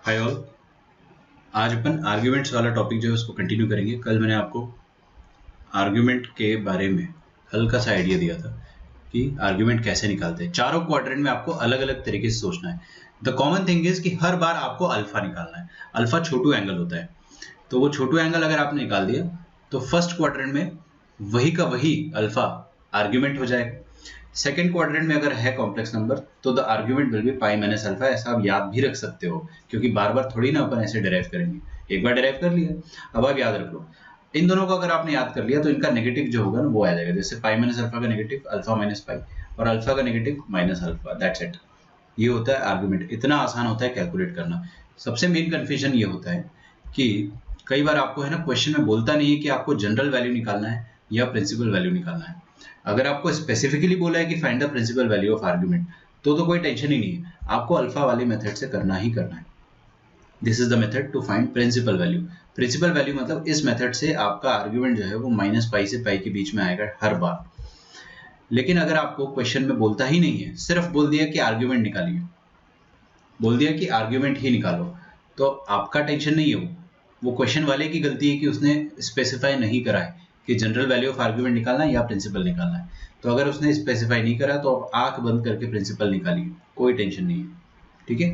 Hi all. आज अपन arguments वाला topic जो है उसको कंटिन्यू करेंगे। कल मैंने आपको आर्ग्यूमेंट के बारे में हल्का सा आइडिया दिया था कि आर्ग्यूमेंट कैसे निकालते हैं। चारों क्वाड्रेंट में आपको अलग अलग तरीके से सोचना है। द कॉमन थिंग इज कि हर बार आपको अल्फा निकालना है। अल्फा छोटू एंगल होता है, तो वो छोटू एंगल अगर आपने निकाल दिया तो फर्स्ट क्वाड्रेंट में वही का वही अल्फा आर्ग्यूमेंट हो जाएगा। सेकेंड क्वाड्रेंट में अगर है कॉम्प्लेक्स नंबर तो the argument will be pi minus alpha. ऐसा आप याद भी रख सकते हो क्योंकि बार बार थोड़ी ना अपन ऐसे डिराइव करेंगे। एक बार डिराइव कर लिया, अब आप याद रख लो। इन दोनों को अगर आपने याद कर लिया तो इनका नेगेटिव जो होगा ना वो आ जाएगा। जैसे पाई माइनस अल्फा का नेगेटिव अल्फा माइनस पाई और अल्फा का negative minus alpha. That's it. ये होता है आर्ग्यूमेंट। इतना आसान होता है कैलकुलेट करना। सबसे मेन कंफ्यूजन ये होता है कि कई बार आपको है ना क्वेश्चन में बोलता नहीं है कि आपको जनरल वैल्यू निकालना है या प्रिंसिपल वैल्यू निकालना है। अगर आपको स्पेसिफिकली बोला है कि find the principal value of argument तो कोई टेंशन ही नहीं है, आपको अल्फा वाले मेथड से करना ही करना है। This is the method to find principal value. Principal value मतलब इस मेथड से आपका आर्ग्यूमेंट जो है वो माइनस पाई से पाई के बीच में आएगा हर बार। लेकिन अगर आपको क्वेश्चन में बोलता ही नहीं है, सिर्फ बोल दिया कि आर्ग्यूमेंट निकालिए, बोल दिया कि आर्ग्यूमेंट ही निकालो, तो आपका टेंशन नहीं है। वो क्वेश्चन वाले की गलती है कि उसने स्पेसिफाई नहीं करा है कि जनरल वैल्यू ऑफ आर्ग्यूमेंट निकालना है या प्रिंसिपल निकालना है। तो अगर उसने स्पेसिफाई नहीं करा तो आप आंख बंद करके प्रिंसिपल निकालिए, कोई टेंशन नहीं है। ठीक है,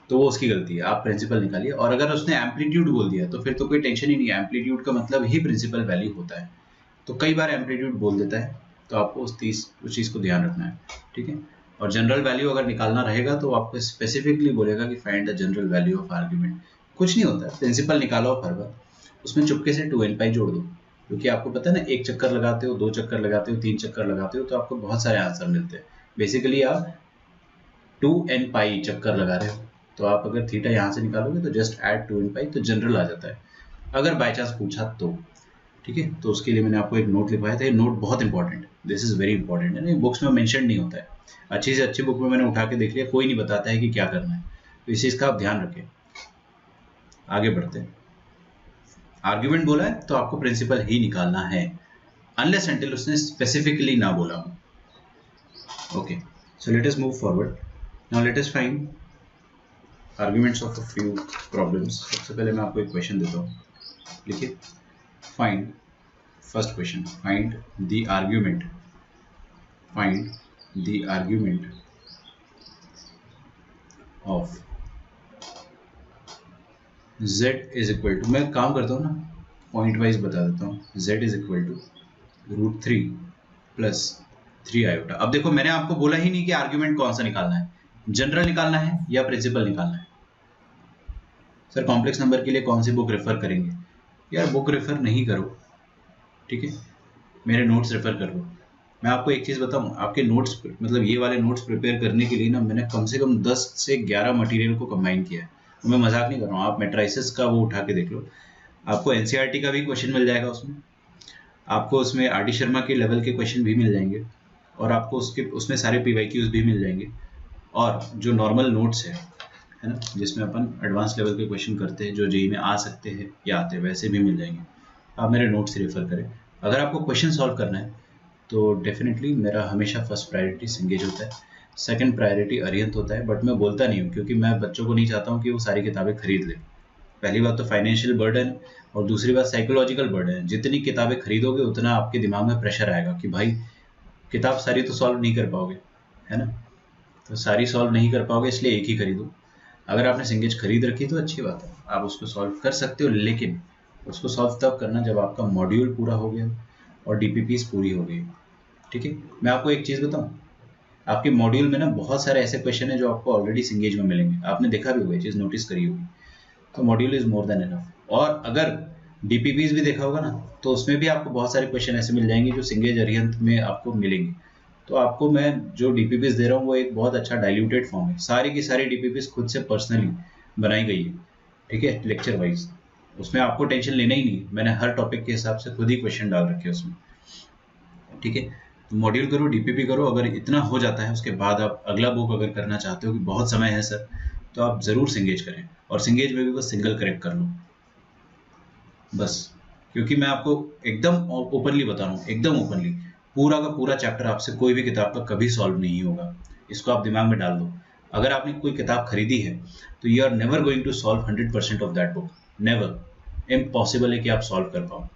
तो वो उसकी गलती है, आप प्रिंसिपल निकालिए। और अगर उसने एम्पलीट्यूड बोल दिया तो फिर तो कोई टेंशन ही नहीं है। एम्पलीट्यूड का मतलब ही प्रिंसिपल वैल्यू होता है। तो कई बार एम्पलीट्यूड बोल देता है, तो आपको उस चीज़ को ध्यान रखना है। ठीक है, और जनरल वैल्यू अगर निकालना रहेगा तो आपको स्पेसिफिकली बोलेगा कि find the general value of argument. कुछ नहीं होता है, प्रिंसिपल निकालो हर बार, उसमें चुपके से 2n पाई जोड़ दो। क्योंकि आपको पता है ना, एक चक्कर लगाते हो, दो चक्कर लगाते हो, तीन चक्कर लगाते हो तो आपको बहुत सारे आंसर मिलते हैं। बेसिकली आप 2n पाई चक्कर लगा रहे हो, तो आप अगर थीटा यहाँ से निकालोगे तो जस्ट ऐड 2n पाई, तो जनरल आ जाता है अगर बाई चांस पूछा तो। ठीक है, तो उसके लिए मैंने आपको एक नोट लिखवाया था। ये नोट बहुत इंपॉर्टेंट है, दिस इज वेरी इंपॉर्टेंट है। बुक्स में मेंशन नहीं होता है। अच्छी से अच्छी बुक में मैंने उठा के देख लिया, कोई नहीं बताता है कि क्या करना है, तो इस चीज़ का आप ध्यान रखें। आगे बढ़ते हैं। आर्ग्यूमेंट बोला है तो आपको प्रिंसिपल ही निकालना है, अनलेस अनटिल उसने स्पेसिफिकली ना बोला हो। Okay, so let us move forward. Now let us find arguments of a few problems. सबसे पहले मैं आपको एक क्वेश्चन देता हूँ, लिखिए। Find first question, find the argument, find the argument of z is equal to, मैं काम करता हूँ ना, पॉइंट वाइज बता देता हूँ। z is equal to √3 plus 3 iota. अब देखो, मैंने आपको बोला ही नहीं कि आर्ग्यूमेंट कौन सा निकालना है, जनरल निकालना है या प्रिंसिपल निकालना है। सर कॉम्प्लेक्स नंबर के लिए कौन सी बुक रेफर करेंगे? यार बुक रेफर नहीं करो, ठीक है, मेरे नोट्स रेफर करो। मैं आपको एक चीज़ बताऊं, आपके नोट्स मतलब ये वाले नोट्स प्रिपेयर करने के लिए ना मैंने कम से कम 10 से 11 मटेरियल को कंबाइन किया है। मैं मजाक नहीं कर रहा हूँ। आप मैट्राइसिस का वो उठा के देख लो, आपको एनसीईआरटी का भी क्वेश्चन मिल जाएगा उसमें, आपको उसमें आर डी शर्मा के लेवल के क्वेश्चन भी मिल जाएंगे, और आपको उसमें सारे पीवाईक्यूज भी मिल जाएंगे, और जो नॉर्मल नोट्स है ना, जिसमें अपन एडवांस लेवल के क्वेश्चन करते हैं जो जेईई में आ सकते हैं या आते हैं, वैसे भी मिल जाएंगे। आप मेरे नोट्स रेफर करें। अगर आपको क्वेश्चन सॉल्व करना है तो डेफिनेटली मेरा हमेशा फर्स्ट प्रायोरिटी सिंगेज होता है, सेकंड प्रायोरिटी अरिहंत होता है। बट मैं बोलता नहीं हूँ क्योंकि मैं बच्चों को नहीं चाहता हूँ कि वो सारी किताबें खरीद लें। पहली बात तो फाइनेंशियल बर्डन, और दूसरी बात साइकोलॉजिकल बर्डन। जितनी किताबें खरीदोगे उतना आपके दिमाग में प्रेशर आएगा कि भाई किताब सारी तो सॉल्व नहीं कर पाओगे, है ना, तो सारी सॉल्व नहीं कर पाओगे, इसलिए एक ही खरीदो। अगर आपने सिंगेज खरीद रखी तो अच्छी बात है, आप उसको सॉल्व कर सकते हो, लेकिन उसको सॉल्व तब करना जब आपका मॉड्यूल पूरा हो गया और डीपीपीस पूरी हो गई। ठीक है, मैं आपको एक चीज़ बताऊं, आपके मॉड्यूल में ना बहुत सारे ऐसे क्वेश्चन है जो आपको ऑलरेडी सिंगेज में मिलेंगे, आपने देखा भी होगा, चीज़ नोटिस करी होगी। तो module is more than enough. और अगर डीपीपीस भी देखा होगा ना, तो उसमें भी आपको बहुत सारे क्वेश्चन ऐसे मिल जाएंगे जो सिंगेज अरिहंत में आपको मिलेंगे। तो आपको मैं जो डीपीपीस दे रहा हूँ वो एक बहुत अच्छा डाइल्यूटेड फॉर्म है। सारी की सारी डीपीपीस खुद से पर्सनली बनाई गई है, ठीक है, लेक्चर वाइज। उसमें आपको टेंशन लेना ही नहीं, मैंने हर टॉपिक के हिसाब से खुद ही क्वेश्चन डाल रखे हैं उसमें। ठीक है, तो मॉड्यूल करो, डीपीपी करो। अगर इतना हो जाता है उसके बाद आप अगला बुक अगर करना चाहते हो कि बहुत समय है सर, तो आप ज़रूर सिंगेज करें, और सिंगेज में भी बस सिंगल करेक्ट कर लो बस। क्योंकि मैं आपको एकदम ओपनली बता रहा हूँ, एकदम ओपनली, पूरा का पूरा चैप्टर आपसे कोई भी किताब का कभी सॉल्व नहीं होगा। इसको आप दिमाग में डाल दो। अगर आपने कोई किताब खरीदी है तो you are never going to solve 100% of that book, never, impossible है कि आप सॉल्व कर पाओ।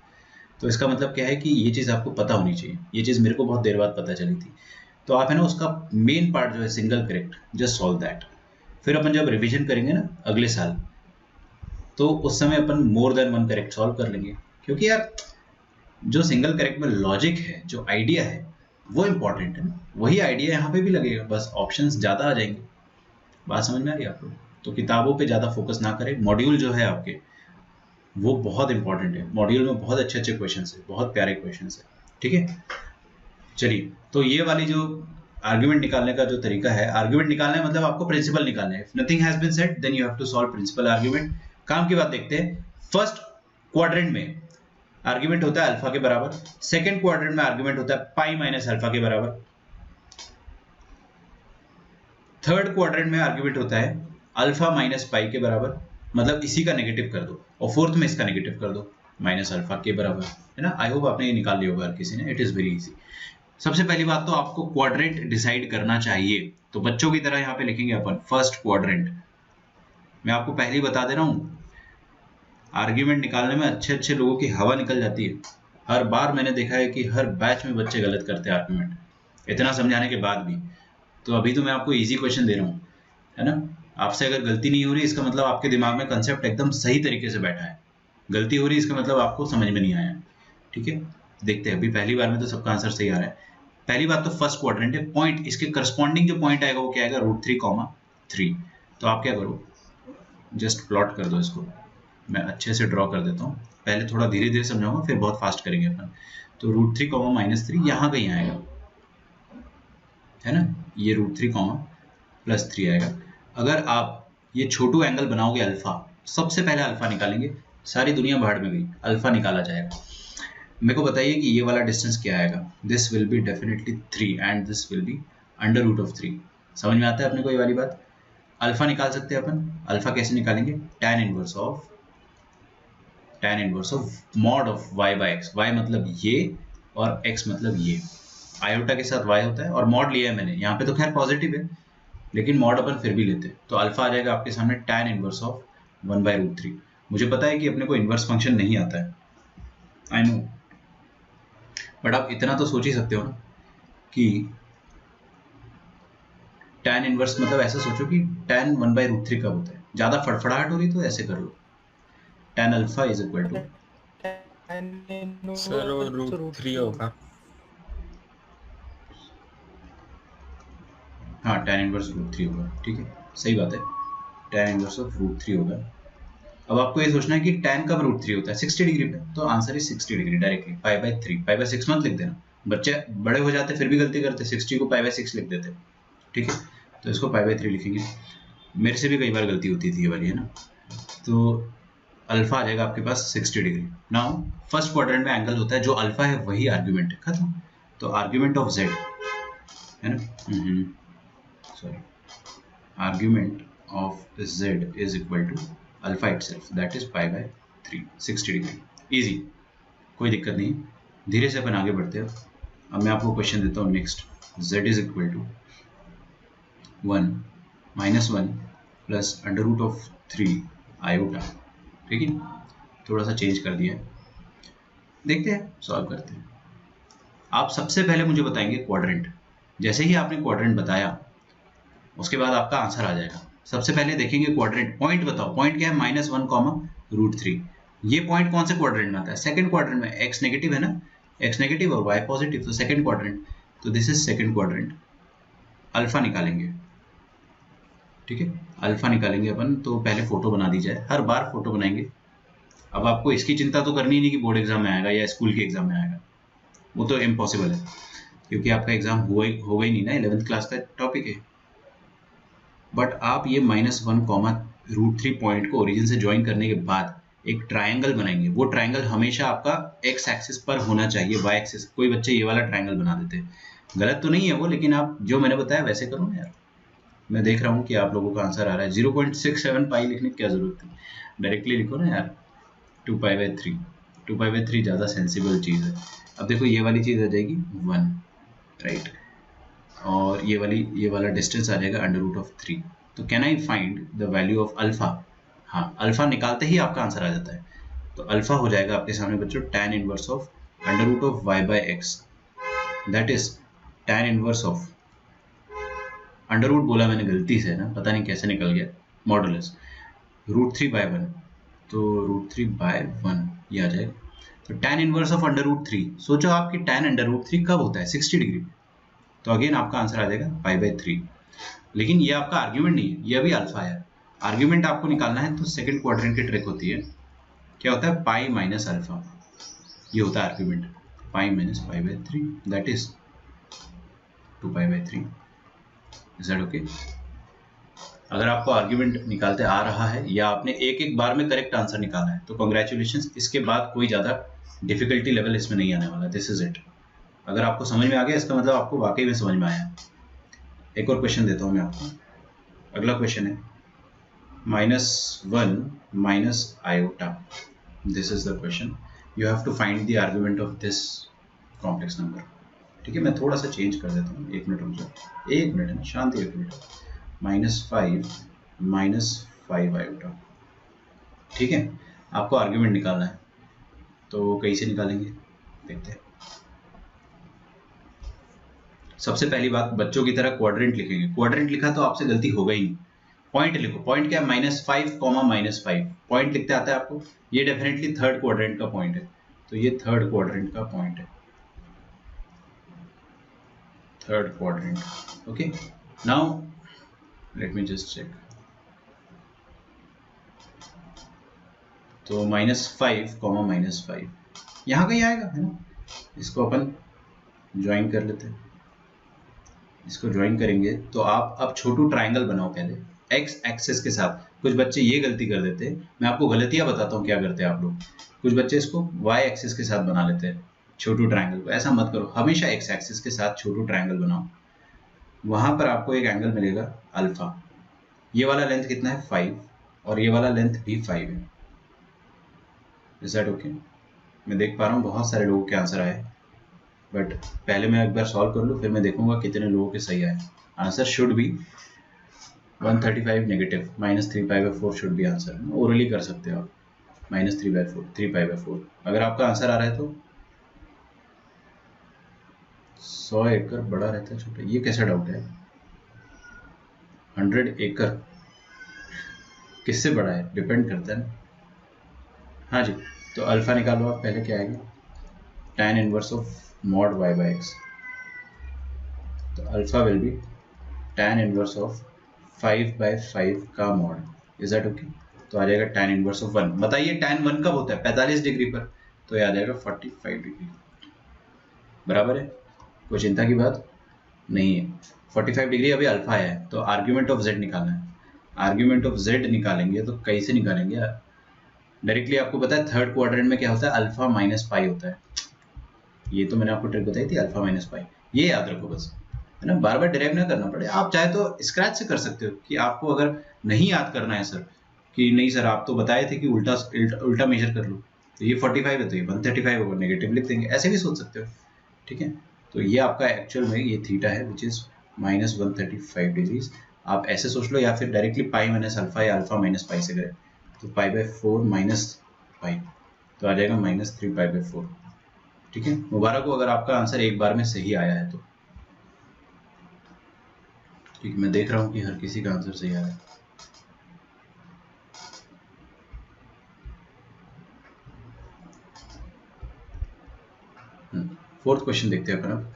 तो इसका मतलब क्या है कि ये चीज़ आपको पता होनी चाहिए। ये चीज़ मेरे को बहुत देर बाद पता चली थी। तो आप है ना उसका मेन पार्ट जो है single correct, just solve that. फिर अपन जब रिवीजन करेंगे ना अगले साल, तो उस समय अपन more than one correct solve कर लेंगे, क्योंकि यार जो सिंगल करेक्ट में लॉजिक है, जो आइडिया है, वो इंपॉर्टेंट है ना। वही आइडिया यहाँ पे भी लगेगा, बस ऑप्शंस ज़्यादा आ जाएंगे। बात समझ में आ रही है आप लोग? तो किताबों पे ज़्यादा फोकस ना करें। मॉड्यूल जो है आपके वो बहुत इंपॉर्टेंट है। मॉड्यूल में बहुत अच्छे अच्छे क्वेश्चन है, बहुत प्यारे क्वेश्चन है, ठीक है। चलिए, तो ये वाली जो आर्ग्यूमेंट निकालने का जो तरीका है, आर्ग्यूमेंट निकालना है मतलब आपको प्रिंसिपल निकालना है। If nothing has been said then you have to solve principal argument. काम की बात देखते हैं। फर्स्ट क्वाड्रेंट में आर्ग्यूमेंट होता है अल्फा के बराबर, सेकंड क्वाड्रेंट में आर्ग्यूमेंट होता है पाई माइनस अल्फा के बराबर, थर्ड क्वाड्रेंट में आर्ग्यूमेंट होता है अल्फा माइनस पाई के बराबर, मतलब इसी का नेगेटिव कर दो, और फोर्थ में इसका नेगेटिव कर दो माइनस अल्फा के बराबर, है ना। आई होप आपने ये निकाल लिया होगा हर किसी ने। It is very easy. सबसे पहली बात तो आपको क्वाड्रेंट डिसाइड करना चाहिए। तो बच्चों की तरह यहाँ पे लिखेंगे अपन फर्स्ट क्वाड्रेंट। मैं आपको पहले ही बता दे रहा हूँ, आर्ग्यूमेंट निकालने में अच्छे अच्छे लोगों की हवा निकल जाती है। हर बार मैंने देखा है कि हर बैच में बच्चे गलत करते हैं आर्ग्यूमेंट, इतना समझाने के बाद भी। तो अभी तो मैं आपको इजी क्वेश्चन दे रहा हूँ, है ना। आपसे अगर गलती नहीं हो रही, इसका मतलब आपके दिमाग में कंसेप्ट एकदम सही तरीके से बैठा है। गलती हो रही है, इसका मतलब आपको समझ में नहीं आया, ठीक है। देखते हैं, अभी पहली बार में तो सबका आंसर सही आ रहा है। पहली बात तो फर्स्ट क्वाड्रेंट है, पॉइंट इसके करस्पॉन्डिंग जो पॉइंट आएगा वो क्या आएगा, √3, 3। तो आप क्या करो, जस्ट प्लॉट कर दो इसको। मैं अच्छे से ड्रॉ कर देता हूँ, पहले थोड़ा धीरे धीरे समझाऊंगा, फिर बहुत फास्ट करेंगे अपन। तो √3, -3 यहाँ कहीं आएगा, है ना। ये √3, +3 आएगा। अगर आप ये छोटू एंगल बनाओगे अल्फा, सबसे पहले अल्फा निकालेंगे, सारी दुनिया बाहर में गई, अल्फा निकाला जाएगा। मेरे को बताइए कि ये वाला डिस्टेंस क्या आएगा। This will be definitely 3 and this will B √3। समझ में आता है अपने को ये वाली बात। अल्फा निकाल सकते हैं अपन। अल्फा कैसे निकालेंगे, tan inverse of mod of y/x। y मतलब ये और x मतलब ये, आयोटा के साथ y होता है, और मॉड लिया है मैंने यहाँ पे, तो खैर पॉजिटिव है लेकिन मॉड अपन फिर भी लेते हैं। तो अल्फा आ जाएगा आपके सामने tan इनवर्स ऑफ 1/√3। मुझे पता है कि अपने को इनवर्स फंक्शन नहीं आता है, आई नो, बट आप इतना तो सोच ही सकते हो ना कि tan इनवर्स मतलब ऐसा सोचो कि tan 1/√3 कब होता है। ज़्यादा फड़फड़ाहट हो रही तो ऐसे कर लो, tan alpha is equal to, sir वो √3 होगा। हाँ tan इनवर्स √3 होगा, ठीक है, सही बात है, tan इनवर्स ऑफ √3 होगा। अब आपको ये सोचना है कि tan कब √3 होता है, 60 डिग्री पे। तो आंसर है 60 डिग्री डायरेक्टली, π/3। π/6 मत लिख देना, बच्चे बड़े हो जाते फिर भी गलती करते, 60 को π/6 लिख देते, ठीक है। तो इसको π/3 लिखेंगे। मेरे से भी कई बार गलती होती थी ये वाली, है ना। तो अल्फा आ जाएगा आपके पास 60 डिग्री। नाउ फर्स्ट क्वाड्रेंट में एंगल होता है, जो अल्फा है वही आर्ग्यूमेंट है, खत्म। तो आर्ग्यूमेंट ऑफ z, है ना, sorry, argument of z is equal to alpha itself, that is π/3, 60 degree. Easy, कोई दिक्कत नहीं, धीरे से अपन आगे बढ़ते हैं। अब मैं आपको क्वेश्चन देता हूँ next. z is equal to 1 -1 plus √3 iota, ठीक है। थोड़ा सा चेंज कर दिया है, देखते हैं, सॉल्व करते हैं। आप सबसे पहले मुझे बताएंगे क्वाड्रेंट। जैसे ही आपने क्वाड्रेंट बताया उसके बाद आपका आंसर आ जाएगा। सबसे पहले देखेंगे क्वाड्रेंट, पॉइंट बताओ, पॉइंट क्या है, -1, √3। ये पॉइंट कौन से क्वाड्रेंट में आता है, सेकंड क्वाड्रेंट में। x नेगेटिव है ना, x नेगेटिव और y पॉजिटिव, तो सेकंड क्वाड्रेंट। तो this is second quadrant. Alpha निकालेंगे, ठीक है, अल्फा निकालेंगे अपन। तो पहले फोटो बना दी जाए, हर बार फोटो बनाएंगे। अब आपको इसकी चिंता तो करनी नहीं कि बोर्ड एग्जाम में आएगा या स्कूल के एग्जाम में आएगा, वो तो इम्पॉसिबल है, क्योंकि आपका एग्जाम होगा ही नहीं ना, 11th क्लास का टॉपिक है। बट आप ये -1, √3 पॉइंट को ओरिजिन से ज्वाइन करने के बाद एक ट्रायंगल बनाएंगे। वो ट्रायंगल हमेशा आपका x एक्सिस पर होना चाहिए, y एक्सिस। कोई बच्चे ये वाला ट्रायंगल बना देते हैं, गलत तो नहीं है वो, लेकिन आप जो मैंने बताया वैसे करो ना यार। मैं देख रहा हूँ कि आप लोगों का आंसर आ रहा है। 0.67 पाई लिखने की क्या जरूरत थी, डायरेक्टली लिखो ना यार, 2π/3। 2π/3 ज़्यादा सेंसिबल चीज़ है। अब देखो ये वाली चीज़ आ जाएगी 1, राइट, और ये वाला डिस्टेंस आ जाएगा √3। तो can I find the value of alpha. हाँ, अल्फा निकालते ही आपका आंसर आ जाता है। तो अल्फा हो जाएगा आपके सामने बच्चों tan inverse of under root of y by x, that is tan inverse of, under root बोला मैंने गलती से ना, पता नहीं कैसे निकल गया, मॉडुलस √3/1, तो √3/1 ये आ जाएगा। तो tan inverse of under root 3, सोचो आपकी tan अंडर रूट 3 कब होता है 60 डिग्री, तो अगेन आपका आंसर आ जाएगा π/3। लेकिन ये आपका आर्ग्यूमेंट नहीं है, ये अभी अल्फा है। आर्ग्यूमेंट आपको निकालना है तो सेकंड क्वाड्रेंट की ट्रिक होती है, क्या होता है पाई माइनस अल्फा, ये होता है argument, pi minus π/3 that is 2π/3। Is that okay? अगर आपको आर्ग्यूमेंट निकालते आ रहा है या आपने एक एक बार में करेक्ट आंसर निकाला है तो कॉन्ग्रेचुलेशंस, इसके बाद कोई ज़्यादा डिफिकल्टी लेवल इसमें नहीं आने वाला। This is it. अगर आपको समझ में आ गया इसका मतलब आपको वाकई में समझ में आया। एक और क्वेश्चन देता हूँ मैं आपको। अगला क्वेश्चन है -1 minus iota. This is the question, you have to find the argument of this complex number. ठीक है, मैं थोड़ा सा चेंज कर देता हूँ, एक मिनट रुक जाओ, एक मिनट शांति, एक मिनट। -5 आयोटा, ठीक है, आपको आर्ग्यूमेंट निकालना है तो कैसे निकालेंगे देखते हैं। सबसे पहली बात, बच्चों की तरह क्वाड्रेंट लिखेंगे। क्वाड्रेंट लिखा तो आपसे गलती होगा ही नहीं। पॉइंट लिखो, पॉइंट क्या है -5, -5 पॉइंट लिखते आता है आपको। ये डेफिनेटली थर्ड क्वाड्रेंट का पॉइंट है, तो ये थर्ड क्वाड्रेंट का पॉइंट है, third quadrant. Okay, now let me just check. तो -5, -5 यहाँ कहीं आएगा है ना, इसको अपन ज्वाइन कर लेते हैं। इसको ज्वाइन करेंगे तो आप अब छोटू ट्राइंगल बनाओ पहले एक्स एक्सिस के साथ। कुछ बच्चे ये गलती कर देते हैं, मैं आपको गलतियां बताता हूँ क्या करते हैं आप लोग। कुछ बच्चे इसको वाई एक्सिस के साथ बना लेते हैं छोटू ट्राइंगल को। ऐसा मत करो, हमेशा एक्स एक्सिस के साथ छोटू ट्राइंगल बनाओ। वहां पर आपको एक एंगल मिलेगा अल्फा। ये वाला लेंथ कितना है 5 और ये वाला लेंथ भी 5 है। Is that okay? मैं देख पा रहा हूँ बहुत सारे लोगों के आंसर आए, बट पहले मैं एक बार सॉल्व कर लूँ, फिर मैं देखूंगा कितने लोगों के सही आए। Answer should be 135 negative, -3π/4 should be answer. Orally कर सकते हो आप, -3/4, 3π/4। अगर आपका आंसर आ रहा है तो 100 एकड़ बड़ा रहता है छोटा, ये कैसा डाउट है? 100 एकड़ किससे बड़ा है डिपेंड करता है ना। हाँ जी, तो अल्फा निकालो आप पहले, क्या आएगा tan inverse of mod y/x। तो alpha will be tan inverse of 5/5 का मॉड। Is that okay? तो आ जाएगा tan इनवर्स ऑफ 1। बताइए tan 1 कब होता है? 45 डिग्री पर, तो ये आ जाएगा 45 डिग्री। बराबर है, कोई चिंता की बात नहीं है। 45 डिग्री अभी अल्फा है, तो आर्ग्यूमेंट ऑफ z निकालना है। आर्ग्यूमेंट ऑफ z निकालेंगे तो कैसे निकालेंगे? डायरेक्टली आपको पता है थर्ड क्वाड्रेंट में क्या होता है, अल्फा माइनस पाई होता है। ये तो मैंने आपको ट्रिक बताई थी, अल्फा माइनस पाई, ये याद रखो बस, है ना। बार बार डिराइव ना करना पड़े। आप चाहे तो स्क्रैच से कर सकते हो, कि आपको अगर नहीं याद करना है सर, कि नहीं सर आप तो बताए थे कि उल्टा मेजर कर लो, तो ये 45 है तो ये 135 होगा, नेगेटिव लिख देंगे, ऐसे भी सोच सकते हो। ठीक है, तो ये आपका एक्चुअल में ये थीटा है विच इज -135 डिग्रीज। आप ऐसे सोच लो, या फिर डायरेक्टली पाई माइनस अल्फा या अल्फा माइनस पाई से करें, तो π/4 माइनस पाई, तो आ जाएगा -3π/4। ठीक है, मुबारक हो अगर आपका आंसर एक बार में सही आया है तो। ठीक है, मैं देख रहा हूँ कि हर किसी का आंसर सही आया है। फोर्थ क्वेश्चन देखते हैं अपन अब।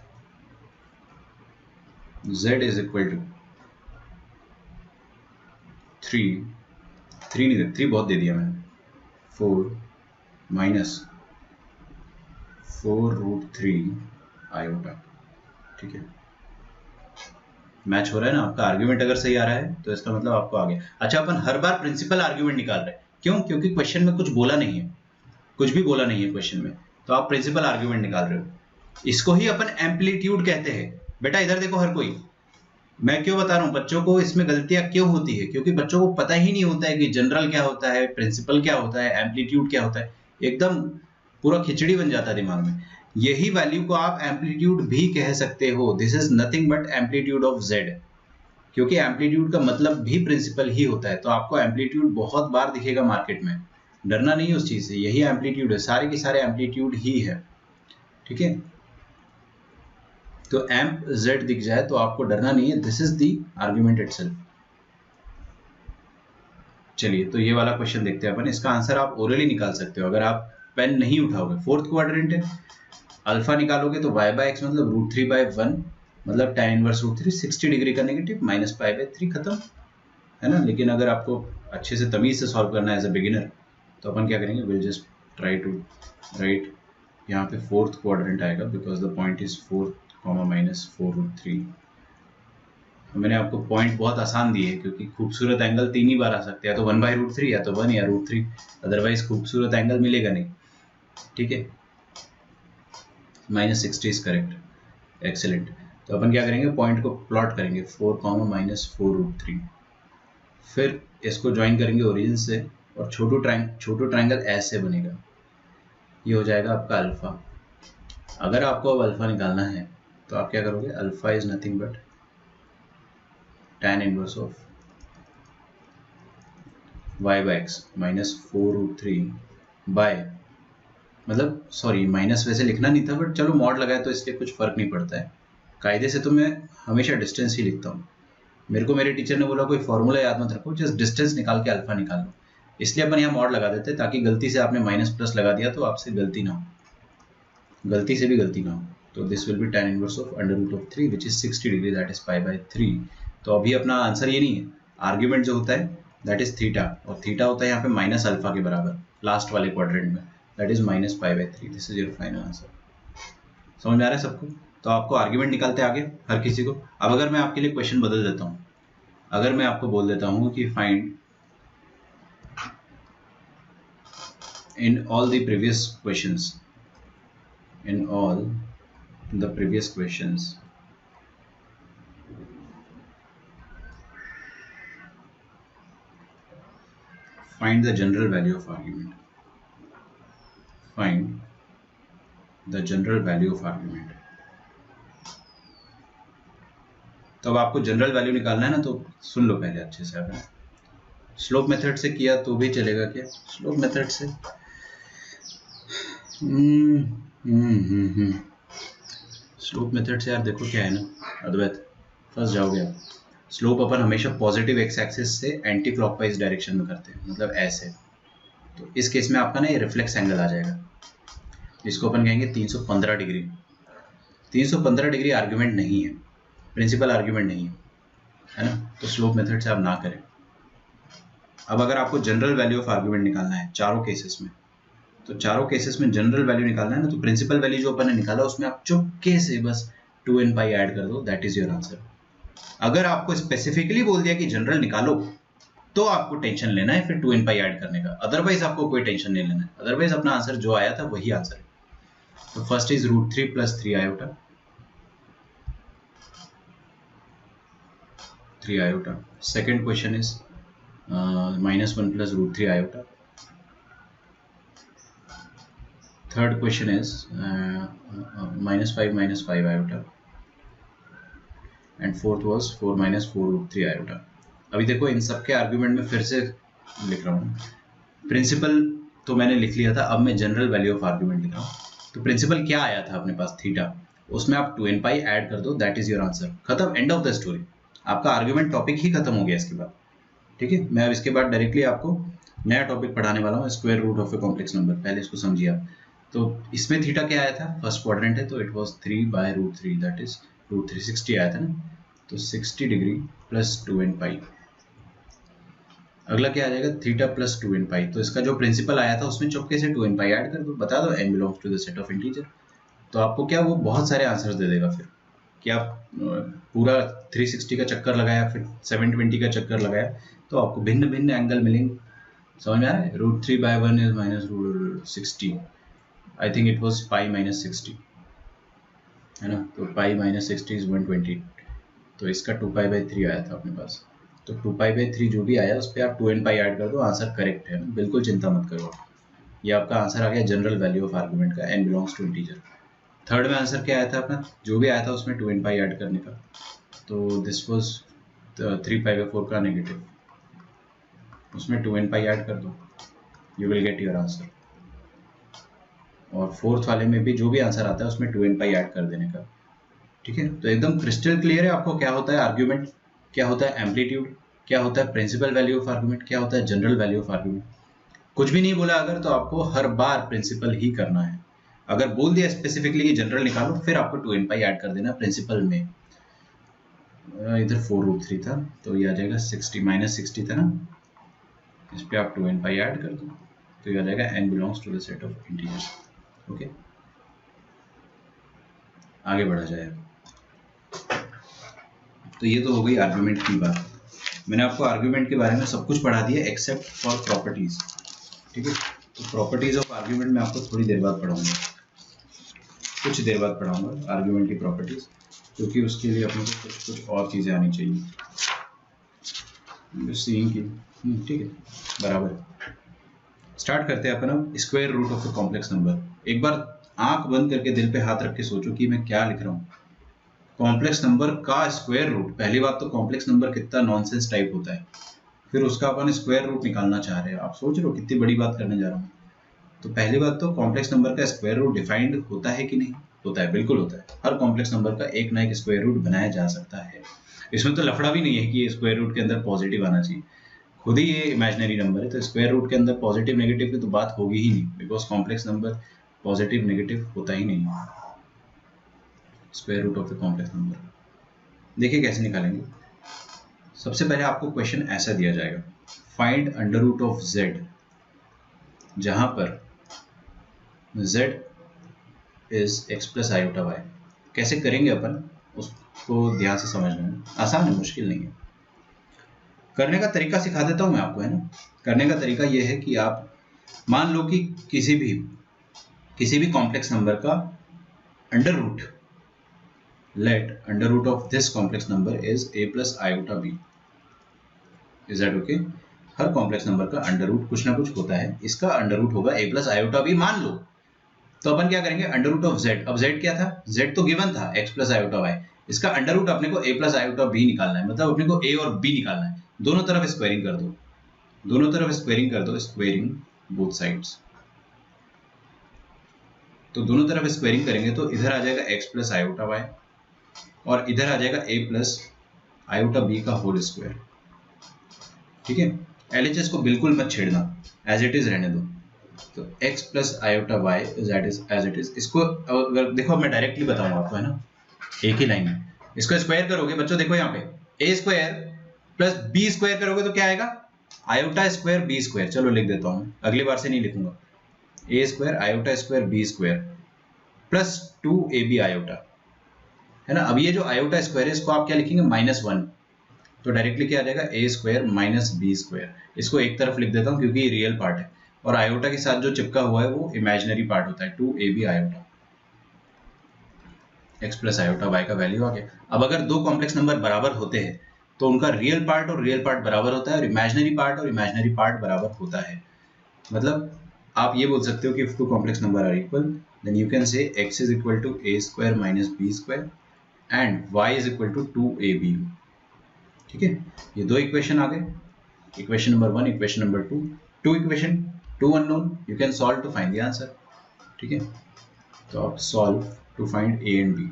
z इज इक्वल टू 3 नहीं दे, 3 बहुत दे दिया मैंने, 4 माइनस 4√3 आयोटा। ठीक है, मैच हो रहा है ना आपका। आर्ग्यूमेंट अगर सही आ रहा है तो इसका मतलब आपको आ गया। अच्छा, अपन हर बार प्रिंसिपल आर्ग्यूमेंट निकाल रहे हैं, क्यों? क्योंकि क्वेश्चन में कुछ बोला नहीं है, कुछ भी बोला नहीं है क्वेश्चन में, तो आप प्रिंसिपल आर्ग्यूमेंट निकाल रहे हो। इसको ही अपन एम्पलीट्यूड कहते हैं। बेटा इधर देखो हर कोई, मैं क्यों बता रहा हूँ बच्चों को इसमें गलतियां क्यों होती है, क्योंकि बच्चों को पता ही नहीं होता है कि जनरल क्या होता है, प्रिंसिपल क्या होता है, एम्पलीट्यूड क्या होता है। एकदम पूरा खिचड़ी बन जाता है दिमाग में। यही वैल्यू को आप एम्पलीट्यूड भी कह सकते हो। This is nothing but amplitude of z। क्योंकि एम्पलीट्यूड का मतलब भी प्रिंसिपल ही होता है, तो आपको एम्पलीट्यूड बहुत बार दिखेगा मार्केट में, डरना नहीं उस चीज से, यही एम्पलीट्यूड है, सारे के सारे एम्पलीट्यूड ही है, ठीक है। तो एम्प जेड दिख जाए तो आपको डरना नहीं है, this is the argument itself. चलिए तो ये वाला क्वेश्चन देखते हैं अपन, इसका आंसर आप ओरली निकाल सकते हो अगर आप पेन नहीं उठाओगे। फोर्थ क्वाड्रेंट है, अल्फा निकालोगे तो y बाय एक्स मतलब √3/1 मतलब tan इनवर्स √3, 60 डिग्री का नेगेटिव -π/3, खत्म है ना। लेकिन अगर आपको अच्छे से तमीज से सॉल्व करना है एज अ बिगिनर तो अपन क्या करेंगे, will just try to write, यहाँ पे फोर्थ क्वाड्रेंट आएगा बिकॉज द पॉइंट इज 4, -4√3। मैंने आपको पॉइंट बहुत आसान दिए है क्योंकि खूबसूरत एंगल 3 ही बार आ सकते हैं, या तो 1/√3 या तो 1 या √3, अदरवाइज खूबसूरत एंगल मिलेगा नहीं, ठीक है। -60 इज करेक्ट, एक्सेलेंट। तो अपन क्या करेंगे, पॉइंट को प्लॉट करेंगे 4, -4√3, फिर इसको ज्वाइन करेंगे ओरिजिन से और छोटू ट्रायंगल ऐसे बनेगा, ये हो जाएगा आपका अल्फा। अगर आपको अब अल्फा निकालना है तो आप क्या करोगे, alpha is nothing but tan inverse of y/x -4√3 by, मतलब सॉरी माइनस वैसे लिखना नहीं था बट चलो मॉड लगाया तो इसलिए कुछ फर्क नहीं पड़ता है। कायदे से तो मैं हमेशा डिस्टेंस ही लिखता हूँ, मेरे को मेरे टीचर ने बोला कोई फॉर्मूला याद मत रखो, जस्ट डिस्टेंस निकाल के अल्फा निकाल लो, इसलिए अपन यहाँ मॉड लगा देते हैं ताकि गलती से आपने माइनस प्लस लगा दिया तो आपसे गलती ना हो, गलती से भी गलती ना हो। तो this will be tan inverse of √3 which is 60 degree, that is π/3। तो अभी अपना आंसर ये नहीं है, आर्ग्यूमेंट जो होता है दैट इज थीटा, और थीटा होता है यहाँ पे माइनस अल्फा के बराबर लास्ट वाले क्वाड्रेंट में, that is -π/3। This is your final answer. समझ में आ रहा है सबको? तो आपको आर्ग्यूमेंट निकालते आगे हर किसी को। अब अगर मैं आपके लिए क्वेश्चन बदल देता हूँ, अगर मैं आपको बोल देता हूँ कि find in all the previous questions, in all the previous questions find the general value of argument, find the general value of argument। तो अब आपको जनरल वैल्यू निकालना है ना, तो सुन लो पहले अच्छे से। अगर स्लोप मेथड से किया तो भी चलेगा क्या, स्लोप मेथड से स्लोप मेथड से यार देखो क्या है ना अद्वैत, फंस जाओगे आप। स्लोप अपन हमेशा पॉजिटिव एक्स एक्सिस से एंटी क्लॉकवाइज डायरेक्शन में करते हैं, मतलब ऐसे। तो इस केस में आपका ना ये रिफ्लेक्स एंगल आ जाएगा, जिसको अपन कहेंगे 315 डिग्री। 315 डिग्री आर्ग्यूमेंट नहीं है, प्रिंसिपल आर्ग्यूमेंट नहीं है ना। तो स्लोप मेथड से आप ना करें। अब अगर आपको जनरल वैल्यू ऑफ आर्ग्यूमेंट निकालना है चारों केसेस में, तो चारों केसेस में जनरल वैल्यू निकालना है ना, तो प्रिंसिपल वैल्यू जो अपन ने निकाला उसमें आप चुपके से बस 2n पाई ऐड कर दो, दैट इज योर आंसर। अगर आपको स्पेसिफिकली बोल दिया कि जनरल निकालो तो आपको टेंशन लेना है फिर 2n पाई ऐड करने का, अदरवाइज आपको कोई टेंशन नहीं लेना है, अदरवाइज अपना आंसर जो आया था वही आंसर है। तो first is √3 + 3 iota, 3 iota. Second question is -1 + √3 iota. Third question is -5 - 5 iota, and fourth was 4 - 4√3 iota। अभी देखो इन सब के आर्ग्यूमेंट में फिर से लिख रहा हूँ, प्रिंसिपल तो मैंने लिख लिया था, अब मैं जनरल वैल्यू ऑफ आर्ग्यूमेंट लिख रहा हूँ। तो प्रिंसिपल क्या आया था अपने पास, थीटा, उसमें आप 2n पाई ऐड कर दो, दैट इज योर आंसर, खत्म, एंड ऑफ द स्टोरी। आपका आर्ग्यूमेंट टॉपिक ही खत्म हो गया इसके बाद, ठीक है। मैं अब इसके बाद डायरेक्टली आपको नया टॉपिक पढ़ाने वाला हूँ, square root of a complex number. पहले इसको समझिए आप। तो इसमें थीटा क्या आया था, फर्स्ट क्वाड्रेंट है तो इट वाज 3/√3, दैट इज √3, 60 आया था ना, तो 60 डिग्री + 2n पाई। अगला क्या आ जाएगा, थीटा + 2n पाई। तो इसका जो प्रिंसिपल आया था उसमें चुपके से 2n पाई ऐड कर दो, बता दो n belongs to the set of integer. तो आपको क्या वो बहुत सारे आंसर्स दे देगा फिर, कि आप पूरा 360 का चक्कर लगाया फिर 720 का चक्कर लगाया तो आपको भिन्न भिन्न एंगल मिलेंगे। समझ में आ रहा है? √3/1 is -60, I think it was pi -60 है ना, तो पाई -60 इज 120, तो इसका 2π/3 आया था अपने पास। तो 2π/3 जो भी आया उस पर आप 2n पाई ऐड कर दो, आंसर करेक्ट है ना, बिल्कुल चिंता मत करो। ये आपका आंसर आ गया जनरल वैल्यू ऑफ आर्गूमेंट का, n belongs to integer. Third में आंसर क्या आया था अपना, जो भी आया था उसमें 2n पाई ऐड करने का, तो दिस वॉज 3/4 का नेगेटिव, उसमें 2n पाई ऐड कर दो, you will get your answer. और फोर्थ वाले में भी जो भी आंसर आता है उसमें 2n पाई ऐड कर देने का। ठीक है, तो एकदम क्रिस्टल क्लियर है आपको क्या होता है आर्ग्यूमेंट, क्या होता है एम्पलीट्यूड, क्या होता है प्रिंसिपल वैल्यू ऑफ आर्ग्यूमेंट, क्या होता है जनरल वैल्यू ऑफ आर्ग्यूमेंट। कुछ भी नहीं बोला अगर, तो आपको हर बार प्रिंसिपल ही करना है। अगर बोल दिया स्पेसिफिकली कि जनरल निकालो, फिर आपको 2n पाई ऐड कर देना प्रिंसिपल में। इधर 4√3 था तो ये आ जाएगा 60 - 60 था ना, इस पे आप 2n पाई ऐड कर दो तो ये आ जाएगा n belongs to the set of integers. Okay, आगे बढ़ा जाए। तो ये तो हो गई आर्ग्यूमेंट की बात। मैंने आपको आर्ग्यूमेंट के बारे में सब कुछ पढ़ा दिया एक्सेप्ट फॉर प्रॉपर्टीज। ठीक है, तो प्रॉपर्टीज ऑफ आर्ग्यूमेंट में आपको थोड़ी देर बाद पढ़ाऊंगा, कुछ देर बाद पढ़ाऊंगा आर्ग्यूमेंट की प्रॉपर्टीज, क्योंकि उसके लिए अपने को कुछ और चीज़ें आनी चाहिए। ठीक है, बराबर। स्टार्ट करते हैं अपन अब square root of a complex number. एक बार आंख बंद करके दिल पे हाथ रख के सोचो कि मैं क्या लिख रहा हूँ। कॉम्प्लेक्स नंबर का स्क्वायर रूट। पहली बात तो कॉम्प्लेक्स नंबर कितना नॉनसेंस टाइप होता है, फिर उसका अपन स्क्वायर रूट निकालना चाह रहे हैं। आप सोच रहे हो कितनी बड़ी बात करने जा रहा हूँ। तो पहली बात तो कॉम्प्लेक्स नंबर का स्क्वायर रूट डिफाइंड होता है कि नहीं? होता है, बिल्कुल होता है। हर कॉम्प्लेक्स नंबर का एक ना एक स्क्वायर रूट बनाया जा सकता है। इसमें तो लफड़ा भी नहीं है कि ये स्क्वायर रूट के अंदर पॉजिटिव आना चाहिए, खुद ही ये इमेजिनरी नंबर है तो स्क्वायर रूट के अंदर पॉजिटिव नेगेटिव की तो बात होगी ही नहीं, because complex number positive negative होता ही नहीं है। Square root of the complex number देखिए कैसे निकालेंगे। सबसे पहले आपको क्वेश्चन ऐसा दिया जाएगा, find under root of z, जहां पर z is x plus iota y। कैसे करेंगे अपन, उसको ध्यान से समझना है, आसान है, मुश्किल नहीं है। करने का तरीका सिखा देता हूं मैं आपको, है ना। करने का तरीका यह है कि आप मान लो कि किसी भी कॉम्प्लेक्स नंबर का under root, let under root of this complex number is a plus iota b। Is that okay? हर कॉम्प्लेक्स नंबर का अंडर रूट कुछ ना कुछ होता है, इसका अंडर रूट होगा a प्लस आयोटा b मान लो। तो अपन क्या करेंगे, अंडर रूट ऑफ z, अब z क्या था, z तो गिवन था x प्लस आयोटा y, इसका अंडर रूट अपने को a प्लस आयोटा b निकालना है, मतलब अपने को a और b निकालना है। दोनों तरफ स्क्वायरिंग कर दो, दोनों तरफ स्क्वायरिंग कर दो, स्क्वायरिंग बोथ साइड्स। तो दोनों तरफ स्क्वायरिंग करेंगे तो इधर आ जाएगा x प्लस आयोटा y और इधर आ जाएगा a प्लस आयोटा b का होल स्क्वायर। ठीक है, LHS को बिल्कुल मत छेड़ना, एज इट इज रहने दो। तो x plus iota y as it is. इसको अगर देखो मैं डायरेक्टली बताऊंगा आपको, है ना, एक ही लाइन में। इसको स्क्वायर करोगे बच्चों, देखो यहाँ पे a square plus b square करोगे तो क्या आएगा, आयोटा स्क्वायर b स्क्वायर। चलो लिख देता हूँ, अगली बार से नहीं लिखूंगा। a square iota square b square plus 2ab iota, है ना। अब ये जो आयोटा स्क्वायर है इसको आप क्या लिखेंगे, -1, तो डायरेक्टली क्या आ जाएगा, a square minus b square. इसको एक तरफ लिख देता हूँ क्योंकि ये रियल पार्ट है, और आयोटा के साथ जो चिपका हुआ है वो इमेजिनरी पार्ट होता है, 2ab iota. x plus iota y का वैल्यू आ गया। अब अगर दो कॉम्प्लेक्स नंबर बराबर होते हैं तो उनका रियल पार्ट और रियल पार्ट बराबर होता है, और इमेजिनरी पार्ट और इमेजिनरी पार्ट बराबर होता है। मतलब आप ये बोल सकते हो कि if two complex number are equal then you can say x is equal to a square minus b square and y is equal to 2ab। ठीक है, ये दो इक्वेशन आ गए, equation number 1, equation number 2, two equation, two unknown, you can solve to find the answer. ठीक है, तो आप solve to find a and b,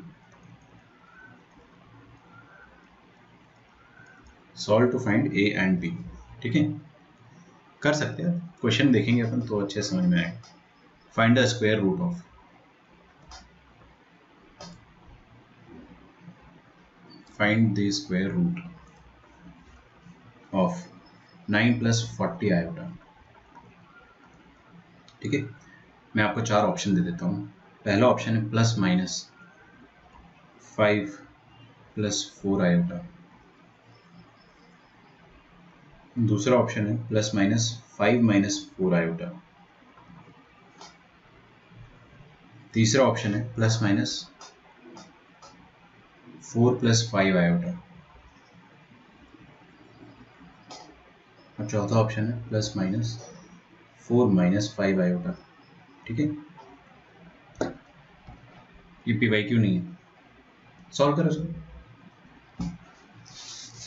solve to find a and b। ठीक है, कर सकते हैं, क्वेश्चन देखेंगे अपन तो अच्छे समझ में आएगा। Find the square root of, find the square root of 9 plus 40 iota. ठीक है, मैं आपको चार ऑप्शन दे देता हूँ। पहला ऑप्शन है प्लस माइनस 5 प्लस 4 आयोटा। दूसरा ऑप्शन है प्लस माइनस 5 माइनस 4 आयोटा। तीसरा ऑप्शन है प्लस माइनस 4 प्लस 5 आयोटा। और चौथा ऑप्शन है प्लस माइनस 4 माइनस 5 आयोटा। ठीक है, ये PYQ नहीं है, सॉल्व करो sir,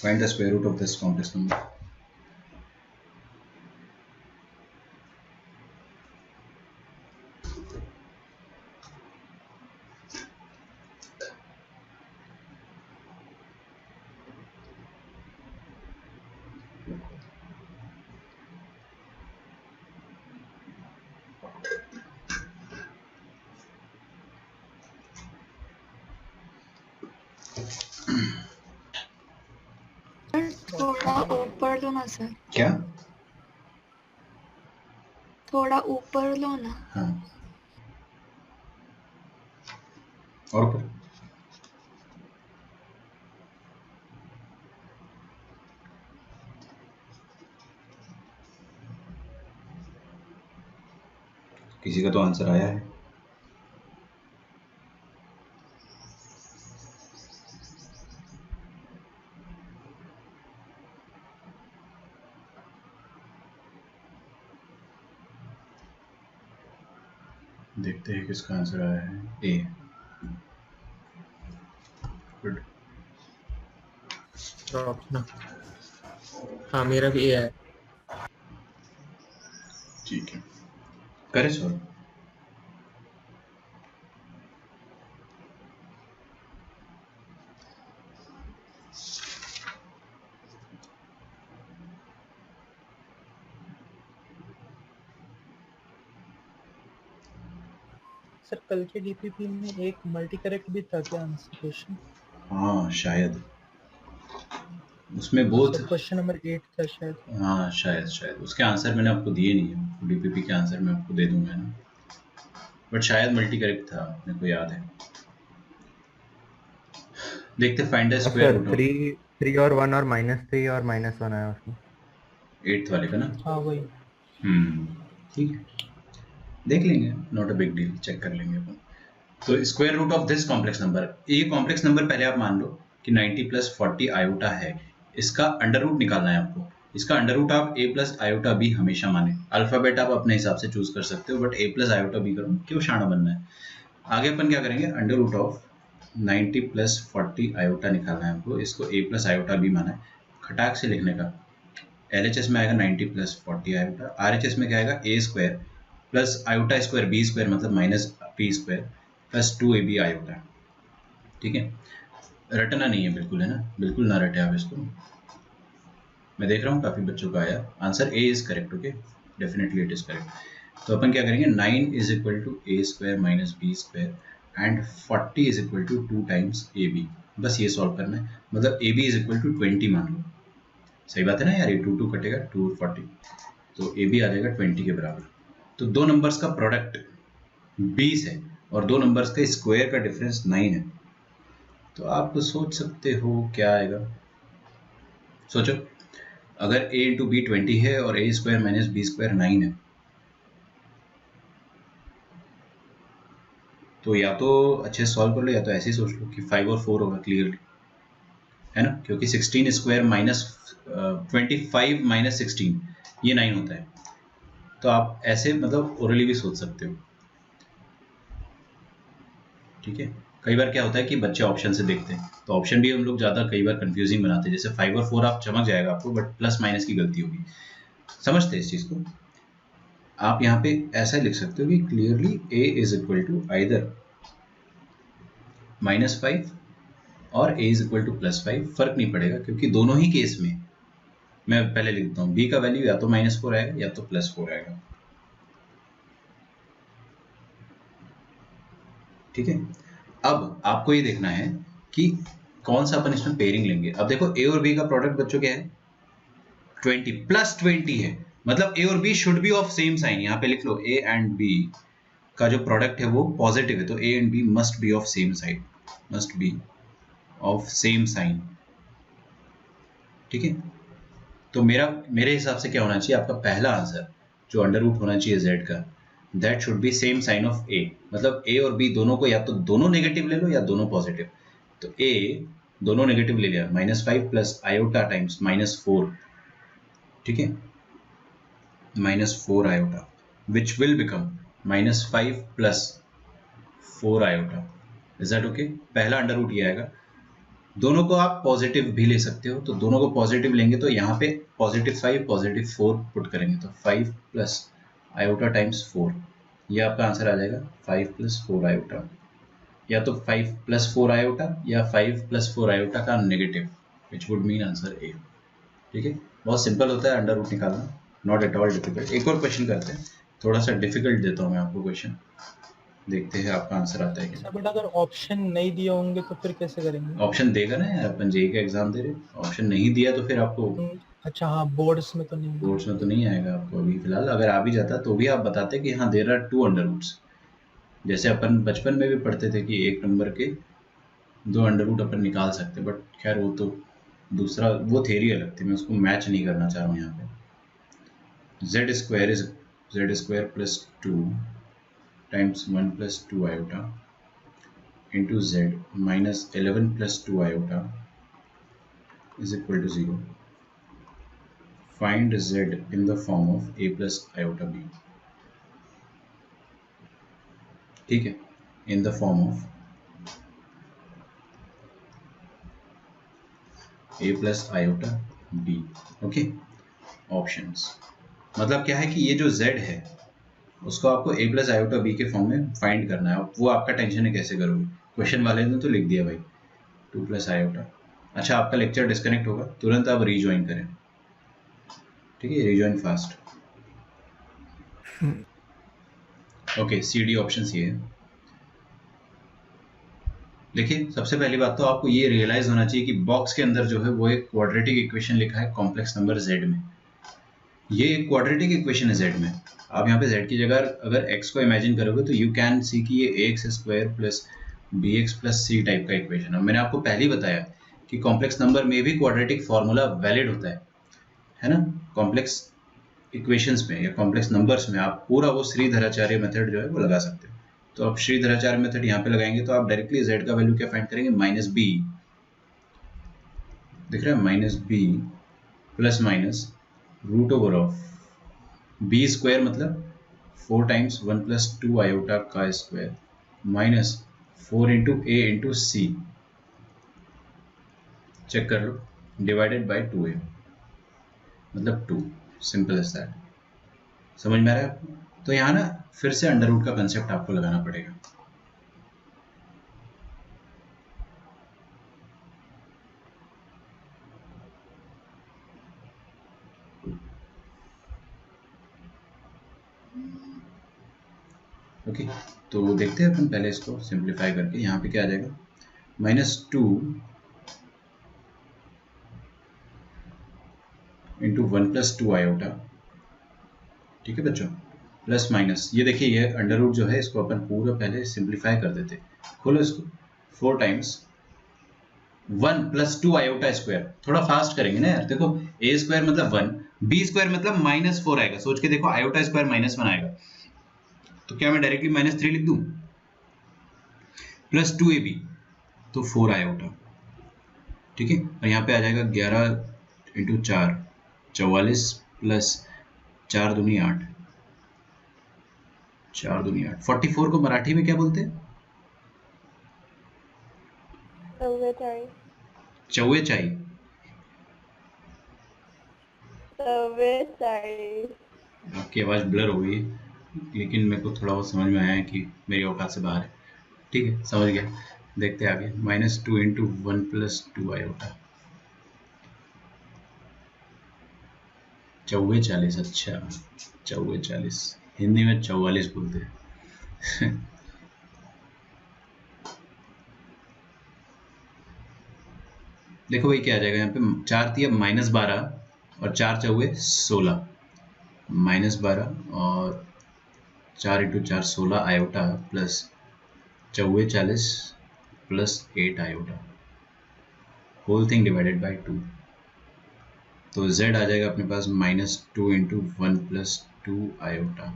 Find the square root of this complex number. थोड़ा ऊपर लो ना सर, क्या? थोड़ा ऊपर लो ना। हाँ, और ऊपर। किसी का तो आंसर आया है। देखते हैं किसका आंसर आया है। ए। गुड। अपना हाँ मेरा भी ए है। ठीक है, करे सॉल्व। सर कल के डीपीपी में एक मल्टी करेक्ट भी था क्या आंसर क्वेश्चन? हाँ शायद उसमें बोथ। क्वेश्चन नंबर 8 था शायद। हाँ शायद उसके आंसर मैंने आपको दिए नहीं है, डीपीपी के आंसर मैं आपको दे दूंगा ना, बट शायद मल्टी करेक्ट था, मेरे को याद है। देखते find the square sir root of 3 और 1 और -3 और -1 आया उसमें। 8th वाले का ना। हाँ वही। ठीक है, देख लेंगे, not a big deal, check कर लेंगे अपन। तो square root of this complex number, ये कॉम्प्लेक्स नंबर पहले आप मान लो कि 90 + 40 आयोटा है, इसका अंडर रूट निकालना है आपको। इसका अंडर रूट आप a + आयोटा b हमेशा माने, अल्फाबेट आप अपने हिसाब से चूज कर सकते हो, बट a + आयोटा b करो, क्यों शाणा बनना है। आगे अपन क्या करेंगे, अंडर रूट ऑफ 90 + 40 आयोटा निकालना है हमको, इसको a + आयोटा b माना है। खटाक से लिखने का, LHS में आएगा 90 + 40 आयोटा, RHS में क्या आएगा a² plus iota square b² मतलब -p² प्लस 2ab आयोटा। ठीक है, रटना नहीं है बिल्कुल, है ना, बिल्कुल ना रटे आप इसको। मैं देख रहा हूँ काफ़ी बच्चों का आया answer, A is correct. Okay, definitely it is correct. तो अपन क्या करेंगे, 9 = a² - b² and 40 = 2 times ab, बस ये सॉल्व करना है। मतलब ab = 20 मान लो, सही बात है ना यार, ये 2 2 कटेगा, 2 और 40, तो ab आ जाएगा 20 के बराबर। तो दो नंबर्स का प्रोडक्ट 20 है और दो नंबर्स का स्क्वायर का डिफरेंस 9 है, तो आप सोच सकते हो क्या आएगा। सोचो, अगर a × b 20 है और a² - b² 9 है, तो या तो अच्छे से सॉल्व कर लो या तो ऐसे ही सोच लो कि 5 और 4 होगा क्लियरली, है ना, क्योंकि 16² - 25 - 16 ये 9 होता है। तो आप ऐसे मतलब ओरली भी सोच सकते हो। ठीक है, कई बार क्या होता है कि बच्चे ऑप्शन से देखते हैं, तो ऑप्शन भी हम लोग ज़्यादा कई बार कंफ्यूजिंग बनाते हैं। जैसे 5 और 4 आप चमक जाएगा आपको, बट प्लस माइनस की गलती होगी, समझते हैं इस चीज़ को। आप यहाँ पे ऐसा लिख सकते हो कि क्लियरली a = आइदर -5 और a = +5, फर्क नहीं पड़ेगा क्योंकि दोनों ही केस में मैं पहले लिख देता हूँ, b का वैल्यू या तो -4 आएगा या तो +4 आएगा। ठीक है, अब आपको ये देखना है कि कौन सा अपन इसमें पेयरिंग लेंगे। अब देखो a और b का प्रोडक्ट बच्चों क्या है, 20 + 20 है, मतलब a और b should be of same sign. यहाँ पे लिख लो a एंड b का जो प्रोडक्ट है वो पॉजिटिव है, तो a and b must be of same side, must be of same sign. ठीक है, तो मेरे हिसाब से क्या होना चाहिए, आपका पहला आंसर जो अंडर रूट होना चाहिए z का, that should be same sign of a, मतलब a और b दोनों को या तो दोनों नेगेटिव ले लो या दोनों पॉजिटिव। तो a दोनों नेगेटिव ले लिया, -5 प्लस आयोटा टाइम्स -4, ठीक है, -4 iota which will become -5 + 4 iota. Is that okay? पहला अंडर रूट ये आएगा। दोनों को आप पॉजिटिव भी ले सकते हो, तो दोनों को पॉजिटिव लेंगे तो यहाँ पे +5 +4 पुट करेंगे तो 5 प्लस आयोटा टाइम्स 4, ये आपका आंसर आ जाएगा 5 + 4 आयोटा, या तो 5 + 4 आयोटा या 5 + 4 आयोटा का negative, which would mean answer A. ठीक है, बहुत सिंपल होता है अंडर रूट निकालना, नॉट एट ऑल डिफिकल्ट। एक और क्वेश्चन करते हैं, थोड़ा सा डिफिकल्ट देता हूँ मैं आपको क्वेश्चन, देखते हैं आपका आंसर आता है क्या। बट अगर ऑप्शन नहीं दिए होंगे तो फिर कैसे करेंगे? ऑप्शन देगा ना यार, अपन जेई का एग्जाम दे रहे, ऑप्शन नहीं दिया तो फिर आपको अच्छा हाँ, बोर्ड्स में तो नहीं। बोर्ड्स में तो नहीं आएगा आपको अभी फिलहाल। अगर आ भी जाता तो भी आप बताते कि हाँ देयर आर 2 अंडर रूट्स, जैसे अपन बचपन में भी पढ़ते थे कि एक नंबर के 2 अंडर रूट अपन निकाल सकते, बट खैर वो तो दूसरा, वो थेरी अलग थी, मैं उसको मैच नहीं करना चाह रहा हूँ यहाँ पे। z square is z square plus 2 times 1 plus 2 iota into z minus 11 plus 2 iota is equal to 0. Find z in the form of a plus iota b. ठीक है, in the form of a plus iota b. Okay, options मतलब क्या है कि ये जो z है उसको आपको a प्लस आयोटा b के फॉर्म में फाइंड करना है, वो आपका टेंशन है कैसे करोगे। क्वेश्चन वाले ने तो लिख दिया भाई 2 प्लस आयोटा। अच्छा, आपका लेक्चर डिस्कनेक्ट होगा, तुरंत आप रीज्वाइन करें, ठीक है, rejoin fast. Okay, C D option ये है। देखिए, सबसे पहली बात तो आपको ये रियलाइज होना चाहिए कि बॉक्स के अंदर जो है वो एक क्वाड्रेटिक इक्वेशन लिखा है कॉम्प्लेक्स नंबर z में, ये एक क्वाड्रेटिक इक्वेशन है z में। आप यहाँ पे z की जगह अगर x को इमेजिन करोगे तो यू कैन सी कि ये ax² plus bx plus c type का इक्वेशन है। मैंने आपको पहले ही बताया कि कॉम्प्लेक्स नंबर में भी क्वाड्रेटिक फॉर्मूला वैलिड होता है ना। कॉम्प्लेक्स इक्वेशंस में या कॉम्प्लेक्स नंबर्स में आप पूरा वो श्रीधराचार्य मेथड जो है वो लगा सकते हो। तो आप श्रीधराचार्य मेथड यहाँ पे लगाएंगे तो आप डायरेक्टली z का वैल्यू क्या फाइंड करेंगे, -b, दिख रहा है, -b plus minus root over of b square मतलब 4 टाइम्स 1 प्लस 2 आयोटा का square minus 4 into a into c, check कर लो, डिवाइडेड बाय 2a मतलब 2, सिंपल एज दैट। समझ में आ रहा है आपको? तो यहाँ ना फिर से अंडर रूट का कंसेप्ट आपको लगाना पड़ेगा। ओके, तो देखते हैं अपन पहले इसको सिंप्लीफाई करके। यहाँ पे क्या आ जाएगा, -2 इंटू 1 प्लस 2 आयोटा, ठीक है बच्चों, प्लस माइनस, ये देखिए ये अंडर रूट जो है इसको अपन पूरा पहले सिंप्लीफाई कर देते। खोलो इसको, 4 टाइम्स 1 प्लस 2 आयोटा स्क्वायर, थोड़ा फास्ट करेंगे ना यार। देखो a स्क्वायर मतलब 1, b स्क्वायर मतलब -4 आएगा, सोच के देखो, आयोटा स्क्वायर -1 आएगा, तो क्या मैं डायरेक्टली -3 लिख दूं, प्लस 2ab तो 4 आयोटा, ठीक है। और यहाँ पे आ जाएगा 11 इंटू 4 44 प्लस 4 दूनी 8, 4 दूनी 8। 44 को मराठी में क्या बोलते हैं, चौवेचाई। आपकी आवाज़ ब्लर हो गई, लेकिन मेरे को थोड़ा बहुत समझ में आया है कि मेरी औकात से बाहर है, ठीक है, समझ गया। देखते आगे, -2 इंटू 1 प्लस 2 आयोटा, 44। अच्छा, 44 हिंदी में 44 बोलते हैं। देखो भाई क्या आ जाएगा यहाँ पे, 4 तिया -12 और 4 चौवे 16, -12 और 4 into 4 16 iota plus 44 plus 8 iota, whole thing divided by 2। तो z आ जाएगा अपने पास -2 into 1 plus 2 iota,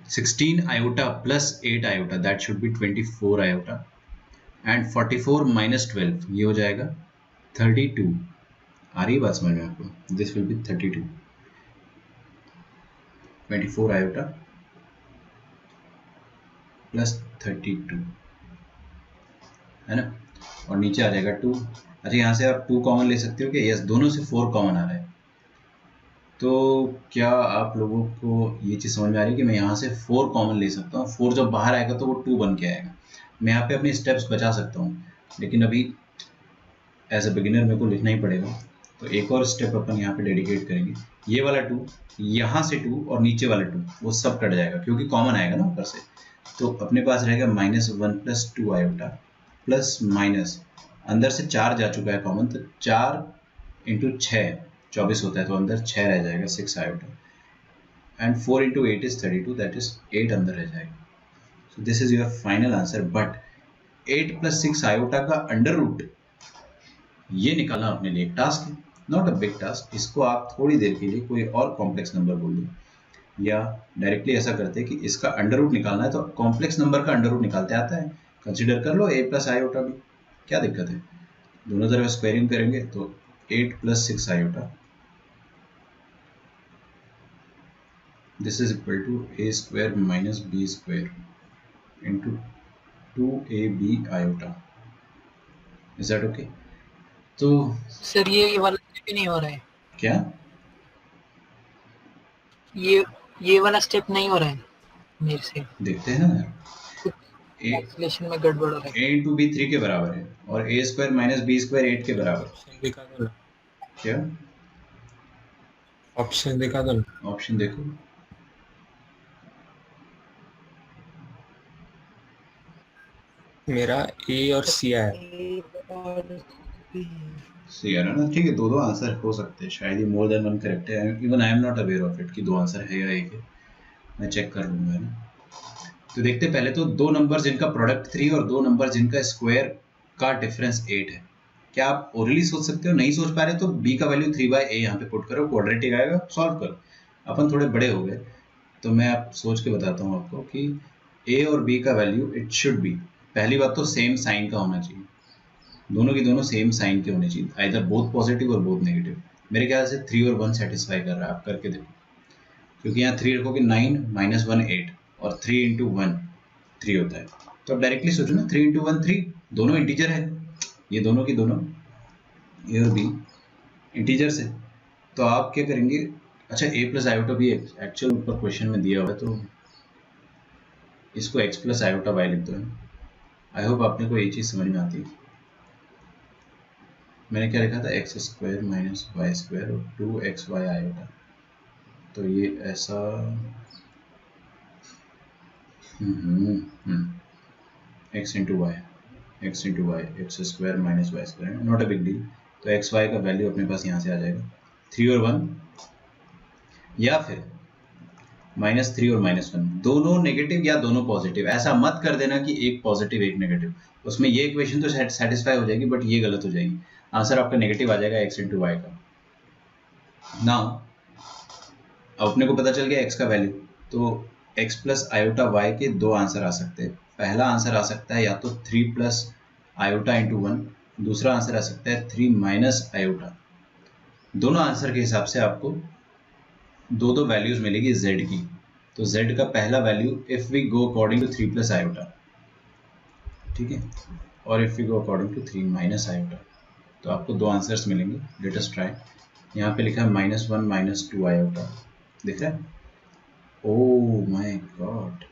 16 iota plus 8 iota, that should be 24 iota, and 44 minus 12 ये हो जाएगा 32। आ रही है बात समझ में आपको, this will B 32, 24 iota plus 32, है ना, और नीचे आ जाएगा 2। अच्छा यहाँ से आप 2 कॉमन ले सकते हो कि यस, दोनों से 4 कॉमन आ रहा है। तो क्या आप लोगों को ये चीज़ समझ में आ रही है कि मैं यहाँ से 4 कॉमन ले सकता हूँ? 4 जब बाहर आएगा तो वो 2 बन के आएगा। मैं यहाँ पे अपनी स्टेप्स बचा सकता हूँ, लेकिन अभी एज अ बिगिनर मेरे को लिखना ही पड़ेगा। तो एक और स्टेप अपन यहाँ पे डेडिकेट करेंगे। ये वाला 2, यहाँ से 2 और नीचे वाला 2 वो सब कट जाएगा क्योंकि कॉमन आएगा ना ऊपर से। तो अपने पास रहेगा -1 + 2 आयोटा प्लस माइनस, अंदर से 4 जा चुका है कॉमन, तो 4 × 6 24 होता है, तो अंदर 6 रह जाएगा 6 आयोटा, एंड 4 × 8 = 32, दैट इज 8 अंदर रह जाएगा। So this is your final answer. But 8 + 6 iota का अंडर रूट ये निकालना अपने लिए एक टास्क है, नॉट अ बिग टास्क। इसको आप थोड़ी देर के लिए कोई और कॉम्प्लेक्स नंबर बोल दो, या डायरेक्टली ऐसा करते हैं कि इसका अंडर रूट निकालना है तो कॉम्प्लेक्स नंबर का अंडर रूट निकालते आता है, कंसीडर कर लो a + आयोटा भी, क्या दिक्कत है। दोनों तरफ स्क्वायरिंग करेंगे तो 8 + 6 iota, this is equal to a² - b² into 2ab iota. Is that okay? तो सर ये वाला स्टेप ही नहीं हो रहा है, क्या ये वाला स्टेप नहीं हो रहा है मेरे से, देखते हैं ना यार, कैलकुलेशन में गड़बड़ हो रहा है। a × b 3 के बराबर है और a² - b² 8 के बराबर। ऑप्शन दिखा दो ना, क्या ऑप्शन दिखा दो ना। ऑप्शन देखो, मेरा ए और सी आया। सही है ना? ठीक है, दो आंसर हो सकते हैं, शायद ही मोर देन वन करेक्ट है। Even I am not aware of it कि 2 आंसर है या एक है, मैं चेक कर लूंगा ना। तो देखते पहले तो 2 नंबर जिनका प्रोडक्ट 3 और 2 नंबर जिनका स्क्वायर का डिफरेंस 8 है। क्या आप ओरली सोच सकते हो? नहीं सोच पा रहे तो b का वैल्यू 3/a यहाँ पे पुट करो, क्वाड्रेटिक आएगा, सॉल्व करो। अपन थोड़े बड़े हो गए तो मैं आप सोच के बताता हूँ आपको कि a और b का वैल्यू इट शुड बी, पहली बात तो सेम साइन का होना चाहिए, दोनों की दोनों सेम साइन के होने चाहिए, आइदर बोथ पॉजिटिव और बोथ नेगेटिव। मेरे ख्याल से 3 और 1 सेटिस्फाई कर रहा है, आप करके देखो, क्योंकि यहाँ 3 रखोगे 9 - 1 8 और 3 × 1 3 होता है। तो आप डायरेक्टली सोचो ना, 3 × 1 3, दोनों इंटीजर है, ये दोनों की दोनों a और b इंटीजर्स है। तो आप क्या करेंगे, अच्छा a + आयोटा भी एक्चुअल ऊपर क्वेश्चन में दिया हुआ है, तो इसको x + आयोटा y लिख दो। आई होप आपने को ये चीज़ समझ में आती है। मैंने क्या लिखा था, x² - y² और 2xy आयोटा, तो ये ऐसा x × y x² - y², not a big deal. तो एक्स वाई का वैल्यू अपने पास यहाँ से आ जाएगा 3 और 1, या फिर -3 और -1, दोनों नेगेटिव या दोनों पॉजिटिव। ऐसा मत कर देना कि एक पॉजिटिव एक नेगेटिव, उसमें ये इक्वेशन तो सेटिस्फाई हो जाएगी बट ये गलत हो जाएगी। आंसर आपका नेगेटिव आ जाएगा x × y का। नाउ अब अपने को पता चल गया x का वैल्यू, तो x + आयोटा y के 2 आंसर आ सकते हैं। पहला आंसर आ सकता है या तो 3 + आयोटा × 1, दूसरा आंसर आ सकता है 3 - आयोटा। दोनों आंसर के हिसाब से आपको दो वैल्यूज मिलेगी z की। तो z का पहला value if we go according to 3 + iota, ठीक है, और if we go according to 3 - iota, तो आपको 2 आंसर्स मिलेंगे। Let us try. यहाँ पे लिखा है -1 - 2 आयोटा, दिख रहा है? ओह माय गॉड,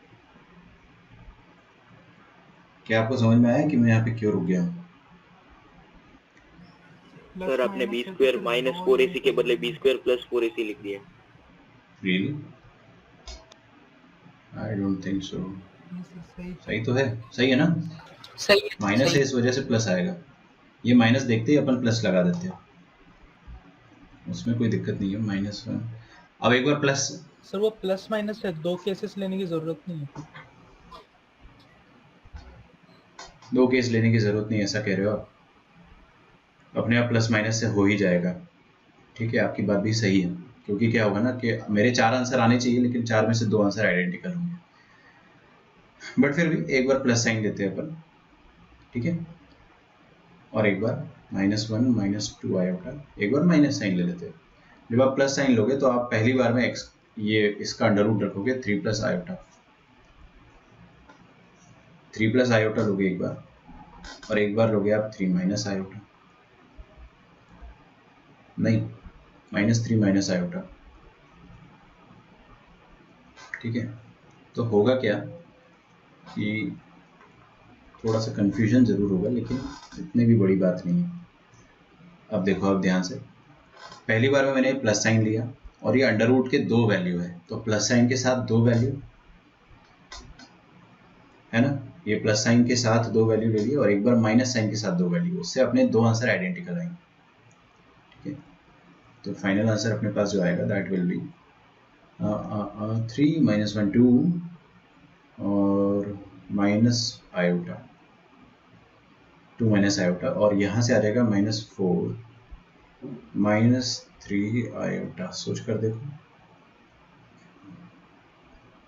क्या आपको समझ में आया कि मैं यहाँ पे क्यों रुक गया हूँ? सर आपने b² - 4ac के बदले b² + 4ac लिख दिया। Really? I don't think so. सही तो है, सही है ना? सही है, माइनस सही है, इस वजह से प्लस आएगा। ये माइनस देखते ही अपन प्लस लगा देते हैं, उसमें कोई दिक्कत नहीं है। -1, अब एक बार प्लस, सर वो प्लस माइनस है, 2 केसेस लेने की जरूरत नहीं है। 2 केस लेने की जरूरत नहीं, ऐसा कह रहे हो आप? अपने आप प्लस माइनस से हो ही जाएगा, ठीक है, आपकी बात भी सही है। क्योंकि क्या होगा ना कि मेरे 4 आंसर आने चाहिए, लेकिन 4 में से 2 आंसर आइडेंटिकल होंगे, बट फिर भी एक बार प्लस साइन देते हैं अपन, ठीक है, और एक बार -1 - 2 आयोटा, एक बार माइनस साइन ले लेते हैं। जब आप प्लस साइन लोगे तो आप पहली बार में x ये इसका अंडर रूट रखोगे 3 + आयोटा, 3 + आयोटा लोगे एक बार, और एक बार लोगे आप 3 माइनस आयोटा, नहीं -3 माइनस आयोटा, ठीक है। तो होगा क्या कि थोड़ा सा कंफ्यूजन ज़रूर होगा, लेकिन इतनी भी बड़ी बात नहीं है। अब देखो आप ध्यान से, पहली बार में मैंने प्लस साइन लिया और ये अंडर रूट के 2 वैल्यू है, तो प्लस साइन के साथ 2 वैल्यू है ना, ये प्लस साइन के साथ 2 वैल्यू ले लिए और एक बार माइनस साइन के साथ 2 वैल्यू, उससे अपने 2 आंसर आइडेंटिकल आएंगे, ठीक है। तो फाइनल आंसर अपने पास जो आएगा दैट विल बी 3 माइनस 1 2 और माइनस आयोटा 2 माइनस आयोटा, और यहाँ से आ जाएगा -4 -3 आयोटा। सोच कर देखो,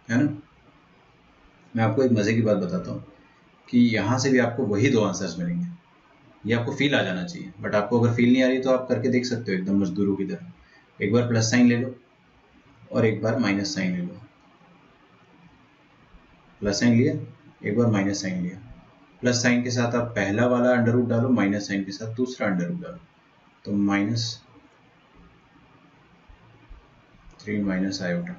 है ना। मैं आपको एक मज़े की बात बताता हूँ कि यहाँ से भी आपको वही 2 आंसर्स मिलेंगे। ये आपको फील आ जाना चाहिए, बट आपको अगर फील नहीं आ रही तो आप करके देख सकते हो एकदम मजदूरों की तरह। एक बार प्लस साइन ले लो और एक बार माइनस साइन ले लो। प्लस साइन लिया, एक बार माइनस साइन लिया। प्लस साइन के साथ आप पहला वाला अंडर रूट डालो, माइनस साइन के साथ दूसरा अंडर रूट डालो, तो -3 माइनस आयोटा,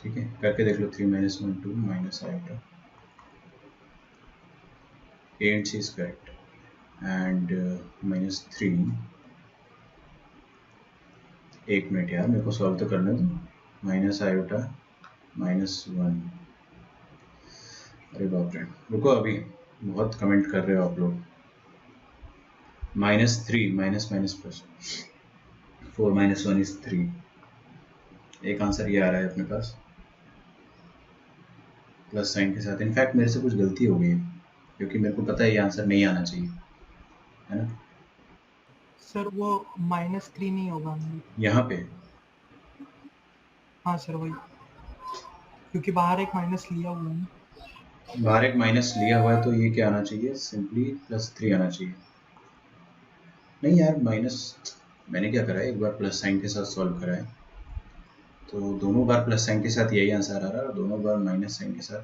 ठीक है। करके देख लो, 3 minus 1 2 minus iota, A and C is correct, and -3, एक मिनट यार मेरे को सॉल्व तो करने दो, माइनस आयोटा -1, अरे बाप रे, रुको अभी, बहुत कमेंट कर रहे हो आप लोग। -3 minus minus plus 4 minus 1 is 3, एक आंसर ये आ रहा है अपने पास प्लस साइन के साथ। इनफैक्ट मेरे से कुछ गलती हो गई है, क्योंकि मेरे को पता है ये आंसर नहीं आना चाहिए, है ना। सर वो -3 नहीं होगा यहाँ पे, हाँ सर वही, क्योंकि बाहर एक माइनस लिया हुआ है। बाहर एक माइनस लिया हुआ है, तो ये क्या आना चाहिए, सिंपली +3 आना चाहिए। नहीं यार, माइनस मैंने क्या करा है, एक बार प्लस साइन के साथ सॉल्व करा है, तो दोनों बार प्लस साइन के साथ यही आंसर आ रहा है और दोनों बार माइनस साइन के साथ।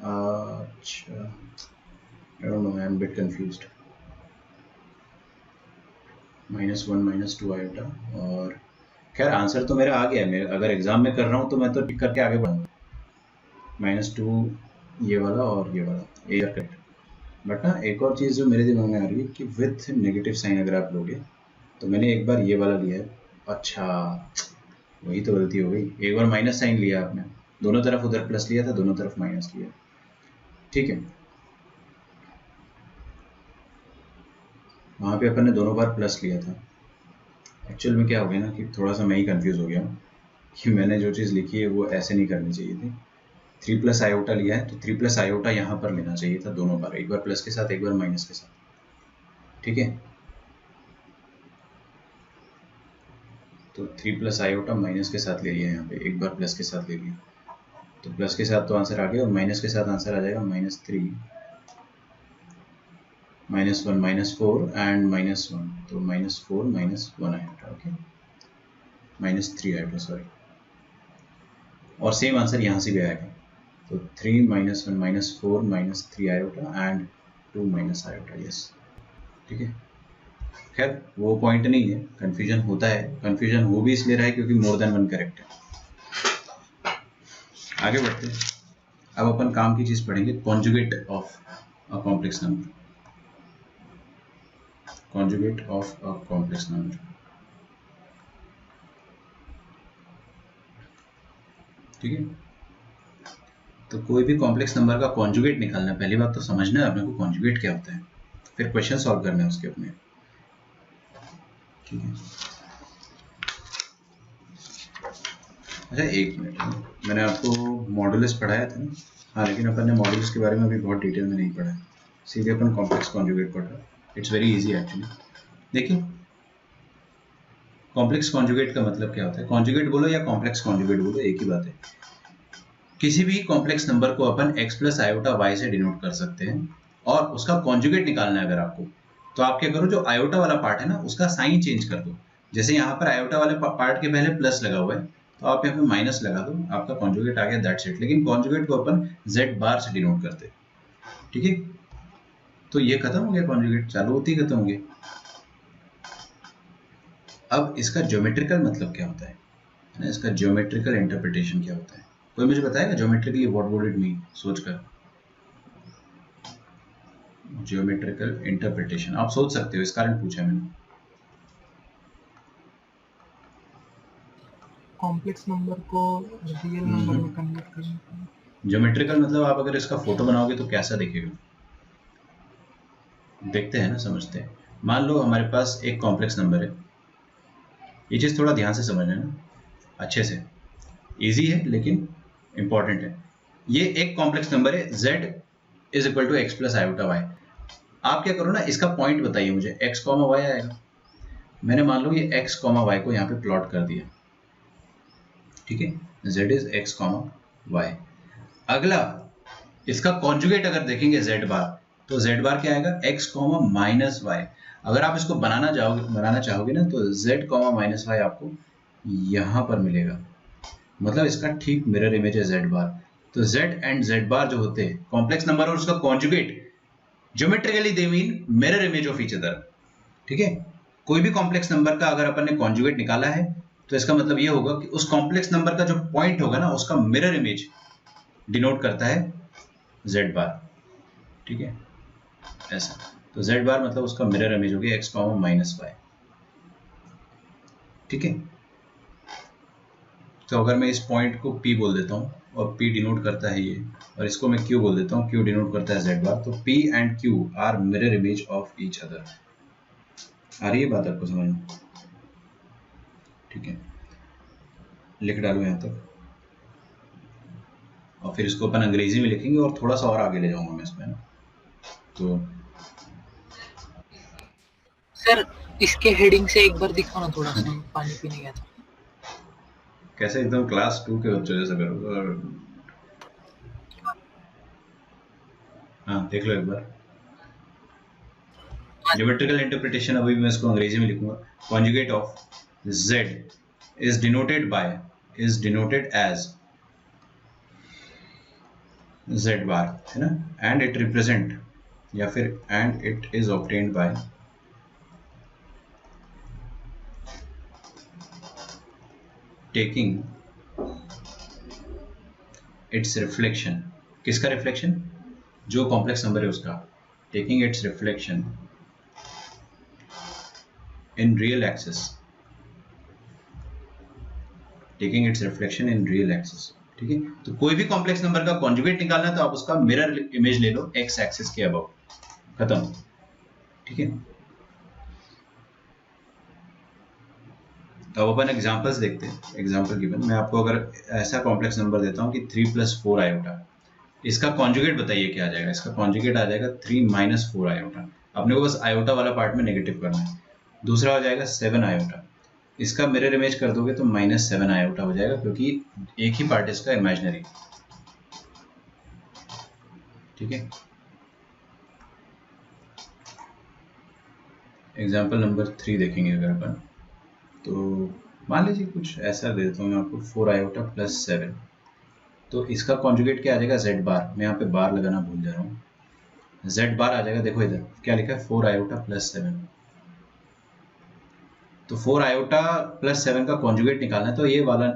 अच्छा, I don't know, I am bit confused. -1 -2 iota, और खैर आंसर तो मेरा आ गया है। मेरे अगर एग्जाम में कर रहा हूँ तो मैं तो टिक करके आगे बढ़ूंगा, -2 ये वाला और ये वाला, ए करेक्ट। बट ना एक और चीज़ जो मेरे दिमाग में आ रही है कि विथ नेगेटिव साइन अगर आप लोगे, तो मैंने एक बार ये वाला लिया है, अच्छा वही तो गलती हो गई। एक बार माइनस साइन लिया आपने, दोनों तरफ उधर प्लस लिया था, दोनों तरफ माइनस लिया, ठीक है। वहाँ पे अपन ने दोनों बार प्लस लिया था। एक्चुअल में क्या हो गया ना कि थोड़ा सा मैं ही कंफ्यूज हो गया हूँ कि मैंने जो चीज़ लिखी है वो ऐसे नहीं करनी चाहिए थी। 3 प्लस आयोटा लिया है, तो 3 प्लस आयोटा यहाँ पर लेना चाहिए था दोनों बार, एक बार प्लस के साथ एक बार माइनस के साथ, ठीक है। तो 3 प्लस आयोटा माइनस के साथ ले लिया यहाँ पे, एक बार प्लस के साथ ले लिया, तो प्लस के साथ तो आंसर आ गया और माइनस के साथ आंसर आ जाएगा -3 -1 -4 एंड -1, तो -4 -1 आयोटा, ओके, -3 आयोटा, सॉरी। और सेम आंसर यहाँ से भी आएगा, तो 3 -1 -4 -3 iota and 2 minus iota, yes, ठीक है। खैर वो पॉइंट नहीं है, कंफ्यूजन होता है, कंफ्यूजन हो भी इसलिए रहा है क्योंकि मोर देन वन करेक्ट है। आगे बढ़ते हैं, अब अपन काम की चीज पढ़ेंगे, conjugate of a complex number, conjugate of a complex number, ठीक है। तो कोई भी कॉम्प्लेक्स नंबर का कॉन्जुगेट निकालना है, पहली बात तो समझना है अपने को कॉन्जुगेट क्या होता है, फिर क्वेश्चन सॉल्व करना है उसके अपने, ठीक है। अच्छा एक मिनट, मैंने आपको मॉडुलस पढ़ाया था ना, हाँ, लेकिन अपन ने मॉडुलस के बारे में अभी बहुत डिटेल में नहीं पढ़ा है, सीधे अपन कॉम्प्लेक्स कॉन्जुगेट पढ़ रहे हैं। It's very easy actually. देखिए कॉम्प्लेक्स कॉन्जुगेट का मतलब क्या होता है, कॉन्जुगेट बोलो या कॉम्प्लेक्स कॉन्जुगेट बोलो एक ही बात है। किसी भी कॉम्प्लेक्स नंबर को अपन x प्लस आयोटा y से डिनोट कर सकते हैं, और उसका कॉन्जुगेट निकालना है अगर आपको, तो आप क्या करो, जो आयोटा वाला पार्ट है ना उसका साइन चेंज कर दो। जैसे यहाँ पर आयोटा वाले पार्ट के पहले प्लस लगा हुआ है, तो आप यहाँ पे माइनस लगा दो, आपका कॉन्जुगेट आ गया, दैट्स इट। लेकिन कॉन्जुगेट को अपन z बार से डिनोट करते, ठीक है। तो ये खत्म हो गया, कॉन्जुगेट चालू होते ही खत्म हो गया। अब इसका ज्योमेट्रिकल मतलब क्या होता है ना, इसका ज्योमेट्रिकल इंटरप्रिटेशन क्या होता है? कोई मुझे बताएगा geometrically what would it mean? सोचकर, ज्योमेट्रिकल इंटरप्रिटेशन आप सोच सकते हो, इस कारण पूछा मैंने। कॉम्प्लेक्स नंबर को रियल नंबर में कन्वर्ट करना। ज्योमेट्रिकल मतलब आप अगर इसका फोटो बनाओगे तो कैसा दिखेगा? देखते हैं ना, समझते हैं। मान लो हमारे पास एक कॉम्प्लेक्स नंबर है, ये चीज़ थोड़ा ध्यान से समझना है ना, अच्छे से, इजी है लेकिन इंपॉर्टेंट है। ये एक कॉम्प्लेक्स नंबर है, z is equal to x plus iota y. आप क्या करो ना, इसका पॉइंट बताइए मुझे, x कॉमा वाई आएगा। मैंने मान लो ये x कॉमा वाई को यहाँ पे प्लॉट कर दिया, ठीक है, z is x comma y. अगला इसका कॉन्जुगेट अगर देखेंगे z बार, तो z बार क्या आएगा, x कॉमा माइनस वाई। अगर आप इसको बनाना चाहोगे ना, तो z कॉमा माइनस वाई आपको यहाँ पर मिलेगा, मतलब इसका ठीक मिरर इमेज है z बार। तो z एंड z बार जो होते हैं कॉम्प्लेक्स नंबर और उसका conjugate, geometrically they mean mirror image of each other, ठीक है। कोई भी कॉम्प्लेक्स नंबर का अगर अपन ने कॉन्जुगेट निकाला है तो इसका मतलब ये होगा कि उस कॉम्प्लेक्स नंबर का जो पॉइंट होगा ना, उसका मिरर इमेज डिनोट करता है z बार, ठीक है, ऐसा। तो z बार मतलब उसका मिरर इमेज हो गया x कॉमा माइनस वाई, ठीक है। तो अगर मैं इस पॉइंट को P बोल देता हूँ और P डिनोट करता है ये, और इसको मैं Q बोल देता हूँ, Q डिनोट करता है z बार, तो P and Q are mirror image of each other. आ रही है बात आपको समझ में? ठीक है, लिख डालो यहाँ तक, और फिर इसको अपन अंग्रेजी में लिखेंगे और थोड़ा सा और आगे ले जाऊंगा मैं इसमें ना। तो सर इसके हेडिंग से एक बार दिखाओ ना, थोड़ा सा पानी पीने गया था। कैसे एकदम क्लास 2 के बच्चों जैसा करोगे? और हाँ देख लो एक बार, ज्योमेट्रिकल इंटरप्रिटेशन अभी मैं इसको अंग्रेजी में लिखूंगा। Conjugate of z is denoted as z bar, है ना, एंड इट रिप्रेजेंट, या फिर and it is obtained by taking it's reflection. किसका रिफ्लेक्शन? जो कॉम्प्लेक्स नंबर है उसका। Taking it's reflection in real axis, taking it's reflection in real axis, ठीक है। तो कोई भी कॉम्प्लेक्स नंबर का कॉन्जुगेट निकालना है तो आप उसका मिरर इमेज ले लो एक्स एक्सिस के अबव, खत्म, ठीक है। तो अब अपन एग्जांपल्स देखते हैं। एग्जांपल गिवन, मैं आपको अगर ऐसा कॉम्प्लेक्स नंबर देता हूं कि 3 + 4 आयोटा, इसका कॉन्जुगेट बताइए क्या आ जाएगा? इसका कॉन्जुगेट आ जाएगा 3 - 4 आयोटा। अपने को बस आयोटा वाला पार्ट में नेगेटिव करना है। दूसरा हो जाएगा 7 आयोटा, इसका मिरर इमेज कर दोगे तो -7 आयोटा हो जाएगा, क्योंकि एक ही पार्ट इसका इमेजिनरी, ठीक है। एग्जाम्पल नंबर 3 देखेंगे अगर अपन, तो मान लीजिए कुछ ऐसा दे देता हूँ मैं आपको, 4 आयोटा + 7, तो इसका कॉन्जुगेट क्या आ जाएगा? z बार। मैं यहाँ पे बार लगाना भूल जा रहा हूँ, z बार आ जाएगा। देखो इधर क्या लिखा है, 4 आयोटा + 7। तो 4 आयोटा + 7 का कॉन्जुगेट निकालना है, तो ये वाला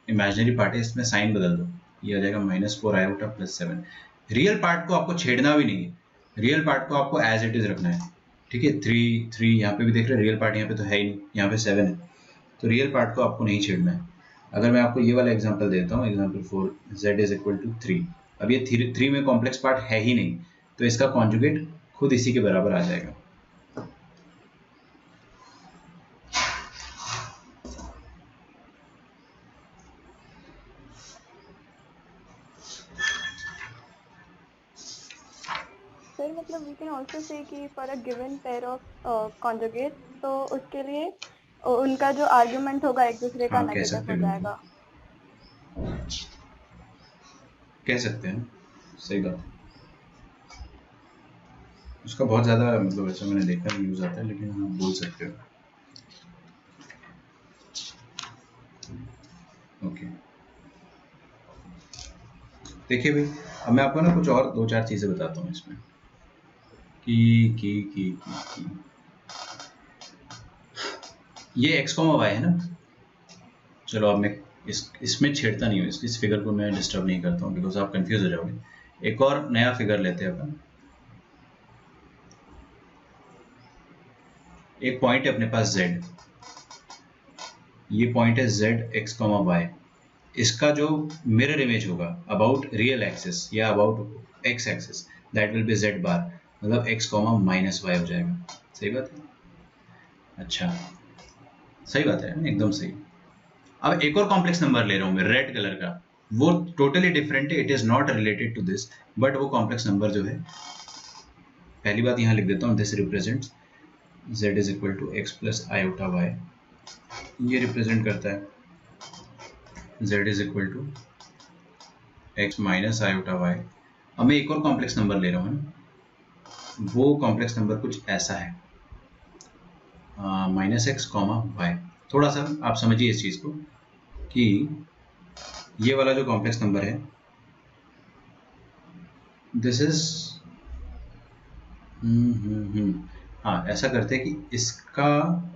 इमेजिनरी पार्ट है, इसमें साइन बदल दो, ये आ जाएगा -4 आयोटा + 7। रियल पार्ट को आपको छेड़ना भी नहीं है, रियल पार्ट को आपको एज इट इज रखना है, ठीक है। 3 यहाँ पे भी देख रहे हैं, रियल पार्ट यहाँ पे तो है ही नहीं, यहाँ पे 7 है, तो रियल पार्ट को आपको नहीं छेड़ना है। अगर मैं आपको ये वाला एग्जांपल देता हूँ, एग्जांपल 4, z = 3, अब ये 3 में कॉम्प्लेक्स पार्ट है ही नहीं, तो इसका कॉन्जुगेट खुद इसी के बराबर आ जाएगा। सर मतलब वी कैन ऑल्सो से कि for a given pair of conjugate, तो उसके लिए उनका जो आर्ग्यूमेंट होगा एक दूसरे का नेगेटिव हो जाएगा। कह सकते हैं, सही बात। उसका बहुत ज़्यादा मतलब ऐसा मैंने देखा नहीं यूज़ आता है, लेकिन हाँ बोल सकते हो। ओके देखिए भाई, अब मैं आपको ना कुछ और 2-4 चीज़ें बताता हूँ इसमें की ये x, y है ना। चलो अब मैं इसमें छेड़ता नहीं हूँ, इस फिगर को मैं डिस्टर्ब नहीं करता हूँ बिकॉज आप कंफ्यूज हो जाओगे। एक और नया फिगर लेते हैं अपन। एक पॉइंट है अपने पास z, ये पॉइंट है z x, y। इसका जो मिरर इमेज होगा अबाउट रियल एक्सिस या about x axis, that will be z बार, मतलब x, y हो जाएगा। सही बात है? अच्छा सही बात है, एकदम सही। अब एक और कॉम्प्लेक्स नंबर ले रहा हूँ मैं रेड कलर का, वो टोटली डिफरेंट है, it is not related to this, but वो कॉम्प्लेक्स नंबर जो है, पहली बात यहाँ लिख देता हूँ, this represents z is equal to x plus iota y। ये रिप्रेजेंट करता है z is equal to x minus iota y। अब मैं एक और कॉम्प्लेक्स नंबर ले रहा हूँ ना, वो कॉम्प्लेक्स नंबर कुछ ऐसा है माइनस एक्स कॉमा वाई। थोड़ा सा आप समझिए इस चीज़ को कि ये वाला जो कॉम्प्लेक्स नंबर है, दिस इज हाँ, ऐसा करते हैं कि इसका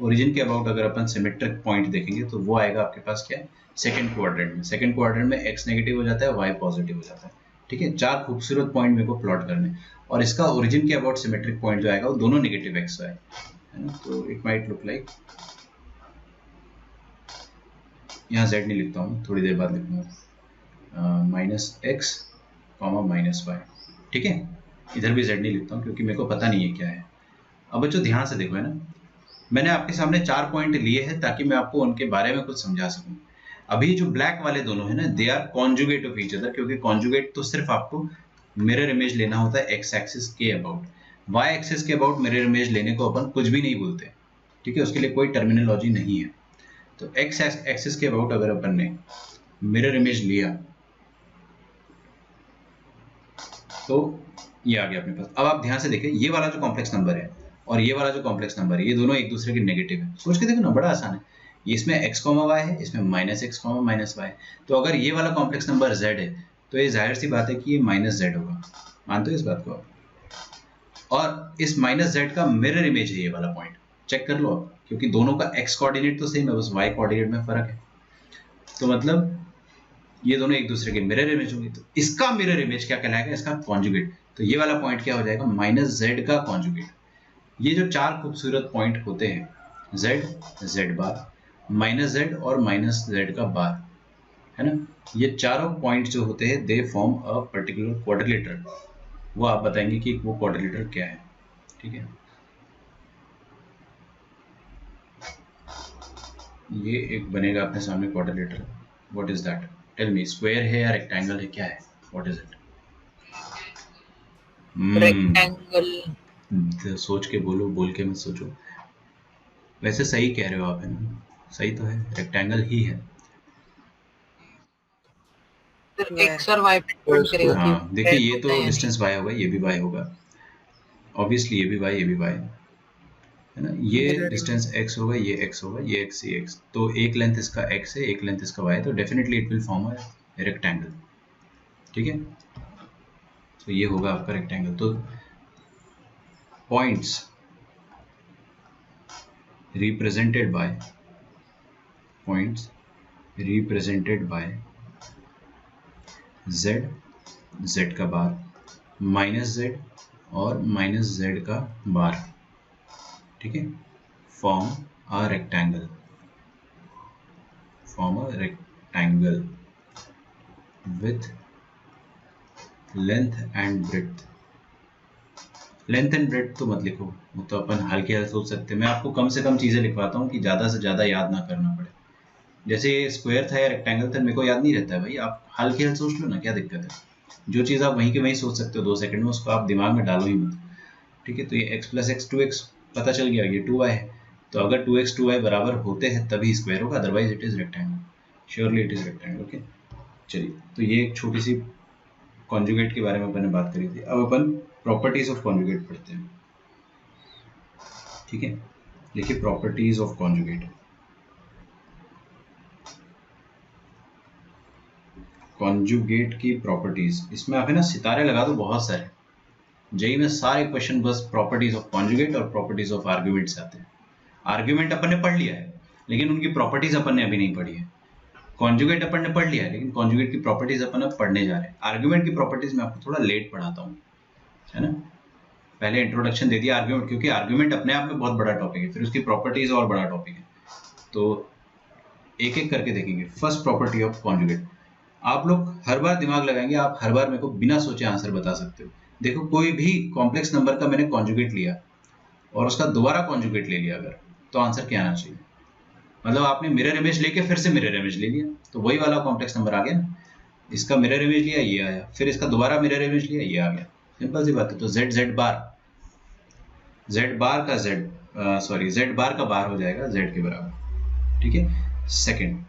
ओरिजिन के अबाउट अगर अपन सिमेट्रिक पॉइंट देखेंगे तो वो आएगा आपके पास क्या है, सेकंड क्वाड्रेंट में। सेकंड क्वाड्रेंट में x नेगेटिव हो जाता है, y पॉजिटिव हो जाता है। ठीक है, 4 खूबसूरत पॉइंट मेरे को प्लॉट करने, और इसका ओरिजिन के अबाउट सिमेट्रिक पॉइंट जो आएगा वो दोनों नेगेटिव x y है ना। तो इट माइट लुक लाइक, यहाँ z नहीं लिखता हूँ, थोड़ी देर बाद लिखूंगा, minus x comma minus y. ठीक है, इधर भी z नहीं लिखता हूँ क्योंकि मेरे को पता नहीं है क्या है। अब बच्चों ध्यान से देखो है ना, मैंने आपके सामने 4 पॉइंट लिए हैं ताकि मैं आपको उनके बारे में कुछ समझा सकूं। अभी जो ब्लैक वाले दोनों है ना, they are conjugate of each other, क्योंकि कॉन्जुगेट तो सिर्फ आपको मिरर इमेज लेना होता है x एक्सिस के अबाउट। y एक्सिस के अबाउट मिरर इमेज लेने को अपन कुछ भी नहीं बोलते। ठीक है, उसके लिए कोई टर्मिनोलॉजी नहीं है। तो x एक्सिस के अबाउट अगर अपन ने मिरर इमेज लिया तो ये आ गया अपने पास। अब आप ध्यान से देखें, ये वाला जो कॉम्प्लेक्स नंबर है और ये वाला जो कॉम्प्लेक्स नंबर है, ये दोनों एक दूसरे के नेगेटिव है। सोच के देखो ना, बड़ा आसान है। ये इसमें x, y है, इसमें माइनस एक्स, माइनस वाई। तो अगर ये वाला कॉम्प्लेक्स नंबर z है तो ये जाहिर सी बात है कि ये माइनस z होगा। मानते हो इस बात को आप? और इस माइनस z का मिरर इमेज है ये वाला पॉइंट, चेक कर लो आप, क्योंकि दोनों का x कोऑर्डिनेट तो सेम है, बस y कोऑर्डिनेट में फर्क है। तो मतलब ये दोनों एक दूसरे के मिरर इमेज होंगे। तो इसका मिरर इमेज क्या कहलाएगा? इसका कॉन्जुगेट। तो ये वाला पॉइंट क्या हो जाएगा? माइनस z का कॉन्जुगेट। ये जो 4 खूबसूरत पॉइंट होते हैं, z, z बार, माइनस z और माइनस z का बार, है ना, ये चारों पॉइंट जो होते हैं they form a particular quadrilateral. वो आप बताएंगे कि वो क्वाड्रिलेटरल क्या है। ठीक है, ये एक बनेगा अपने सामने quadrilateral. What is that? Tell me, square है या रेक्टेंगल है, क्या है? What is it? रेक्टेंगल। सोच के बोलो, बोल के मत सोचो। वैसे सही कह रहे हो आप, है ना, सही तो है, रेक्टेंगल ही है। एक्स और वाई पे डिपेंड करेगा। हाँ देखिए, ये तो डिस्टेंस y होगा, ये भी y होगा, ऑब्वियसली ये भी y, ये भी y है ना। ये डिस्टेंस x होगा, ये x होगा, ये x, ये x। तो एक लेंथ इसका x है, एक लेंथ इसका y है, तो definitely it will form a rectangle. ठीक है, तो ये होगा आपका रेक्टेंगल। तो points represented by z, z का बार, माइनस z और माइनस z का बार। ठीक है, form a rectangle with length and breadth. Length and breadth तो मत लिखो, वो तो अपन हल्के हल्के सोच सकते हैं। मैं आपको कम से कम चीज़ें लिखवाता हूँ कि ज़्यादा से ज़्यादा याद ना करना पड़े। जैसे स्क्वायर था या रेक्टेंगल था, मेरे को याद नहीं रहता है भाई, आप हल्के हल्के सोच लो ना, क्या दिक्कत है? जो चीज़ आप वहीं के वहीं सोच सकते हो 2 सेकंड में, उसको आप दिमाग में डालो ही मत। ठीक है, तो ये x प्लस एक्स 2x पता चल गया, ये 2y है। तो अगर 2x 2y बराबर होते हैं तभी स्क्वायर होगा, otherwise it is rectangle. Surely it is rectangle. Okay, चलिए, तो ये एक छोटी सी कॉन्जुगेट के बारे में अपन ने बात करी थी। अब अपन प्रॉपर्टीज ऑफ कॉन्जुगेट पढ़ते हैं। ठीक है, देखिए प्रॉपर्टीज ऑफ कॉन्जुगेट। कॉन्जुगेट की प्रॉपर्टीज, इसमें आप है ना सितारे लगा दो बहुत सारे। जेई में सारे क्वेश्चन बस प्रॉपर्टीज ऑफ कॉन्जुगेट और प्रॉपर्टीज ऑफ आर्ग्यूमेंट से आते हैं। आर्ग्यूमेंट अपन ने पढ़ लिया है लेकिन उनकी प्रॉपर्टीज अपन ने अभी नहीं पढ़ी है। कॉन्जुगेट अपन ने पढ़ लिया है लेकिन कॉन्जुगेट की प्रॉपर्टीज अपन अब पढ़ने जा रहे हैं। आर्ग्यूमेंट की प्रॉपर्टीज मैं आपको थोड़ा लेट पढ़ाता हूँ, है ना। पहले इंट्रोडक्शन दे दिया आर्ग्यूमेंट, क्योंकि आर्ग्यूमेंट अपने आप में बहुत बड़ा टॉपिक है, फिर उसकी प्रॉपर्टीज और बड़ा टॉपिक है, तो एक एक करके देखेंगे। फर्स्ट प्रॉपर्टी ऑफ कॉन्जुगेट, आप लोग हर बार दिमाग लगाएंगे, आप हर बार मेरे को बिना सोचे आंसर बता सकते हो। देखो कोई भी कॉम्प्लेक्स नंबर का मैंने कॉन्जुगेट लिया और उसका दोबारा कॉन्जुगेट ले लिया अगर, तो आंसर क्या आना चाहिए? मतलब आपने मिरर इमेज लेके फिर से मिरर इमेज ले लिया तो वही वाला कॉम्प्लेक्स नंबर आ गया ना। इसका मिरर इमेज लिया ये आया, फिर इसका दोबारा मिरर इमेज लिया ये आ गया, सिंपल सी बात है। तो z बार का बार हो जाएगा z के बराबर, ठीक है। सेकंड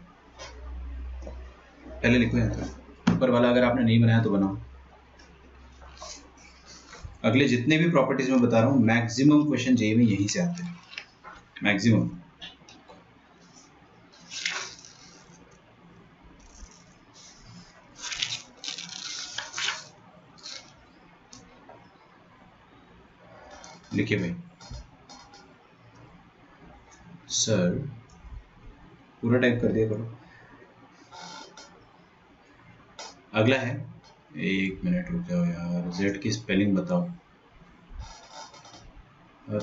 पहले लिखो यहाँ तो ऊपर वाला, अगर आपने नहीं बनाया तो बनाओ। अगले जितने भी प्रॉपर्टीज में बता रहा हूँ मैक्सिमम क्वेश्चन जेईई में यहीं से आते हैं, मैक्सिमम। लिखिए भाई। सर पूरा टाइप कर दिया करो। अगला है, एक मिनट रुक जाओ यार, जेड की स्पेलिंग बताओ।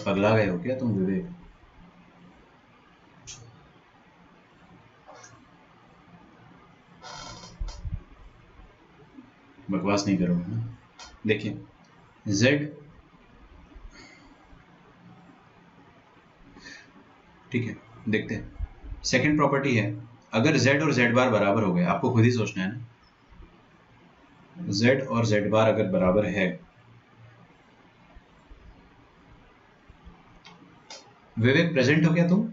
पगला गए हो क्या तुम विवेक? बकवास नहीं करो ना। देखिए जेड, ठीक है, देखते हैं। सेकंड प्रॉपर्टी है, अगर z और z बार बराबर हो गए, आपको खुद ही सोचना है ना, z और z बार अगर बराबर है, विवेक प्रेजेंट हो गया तुम?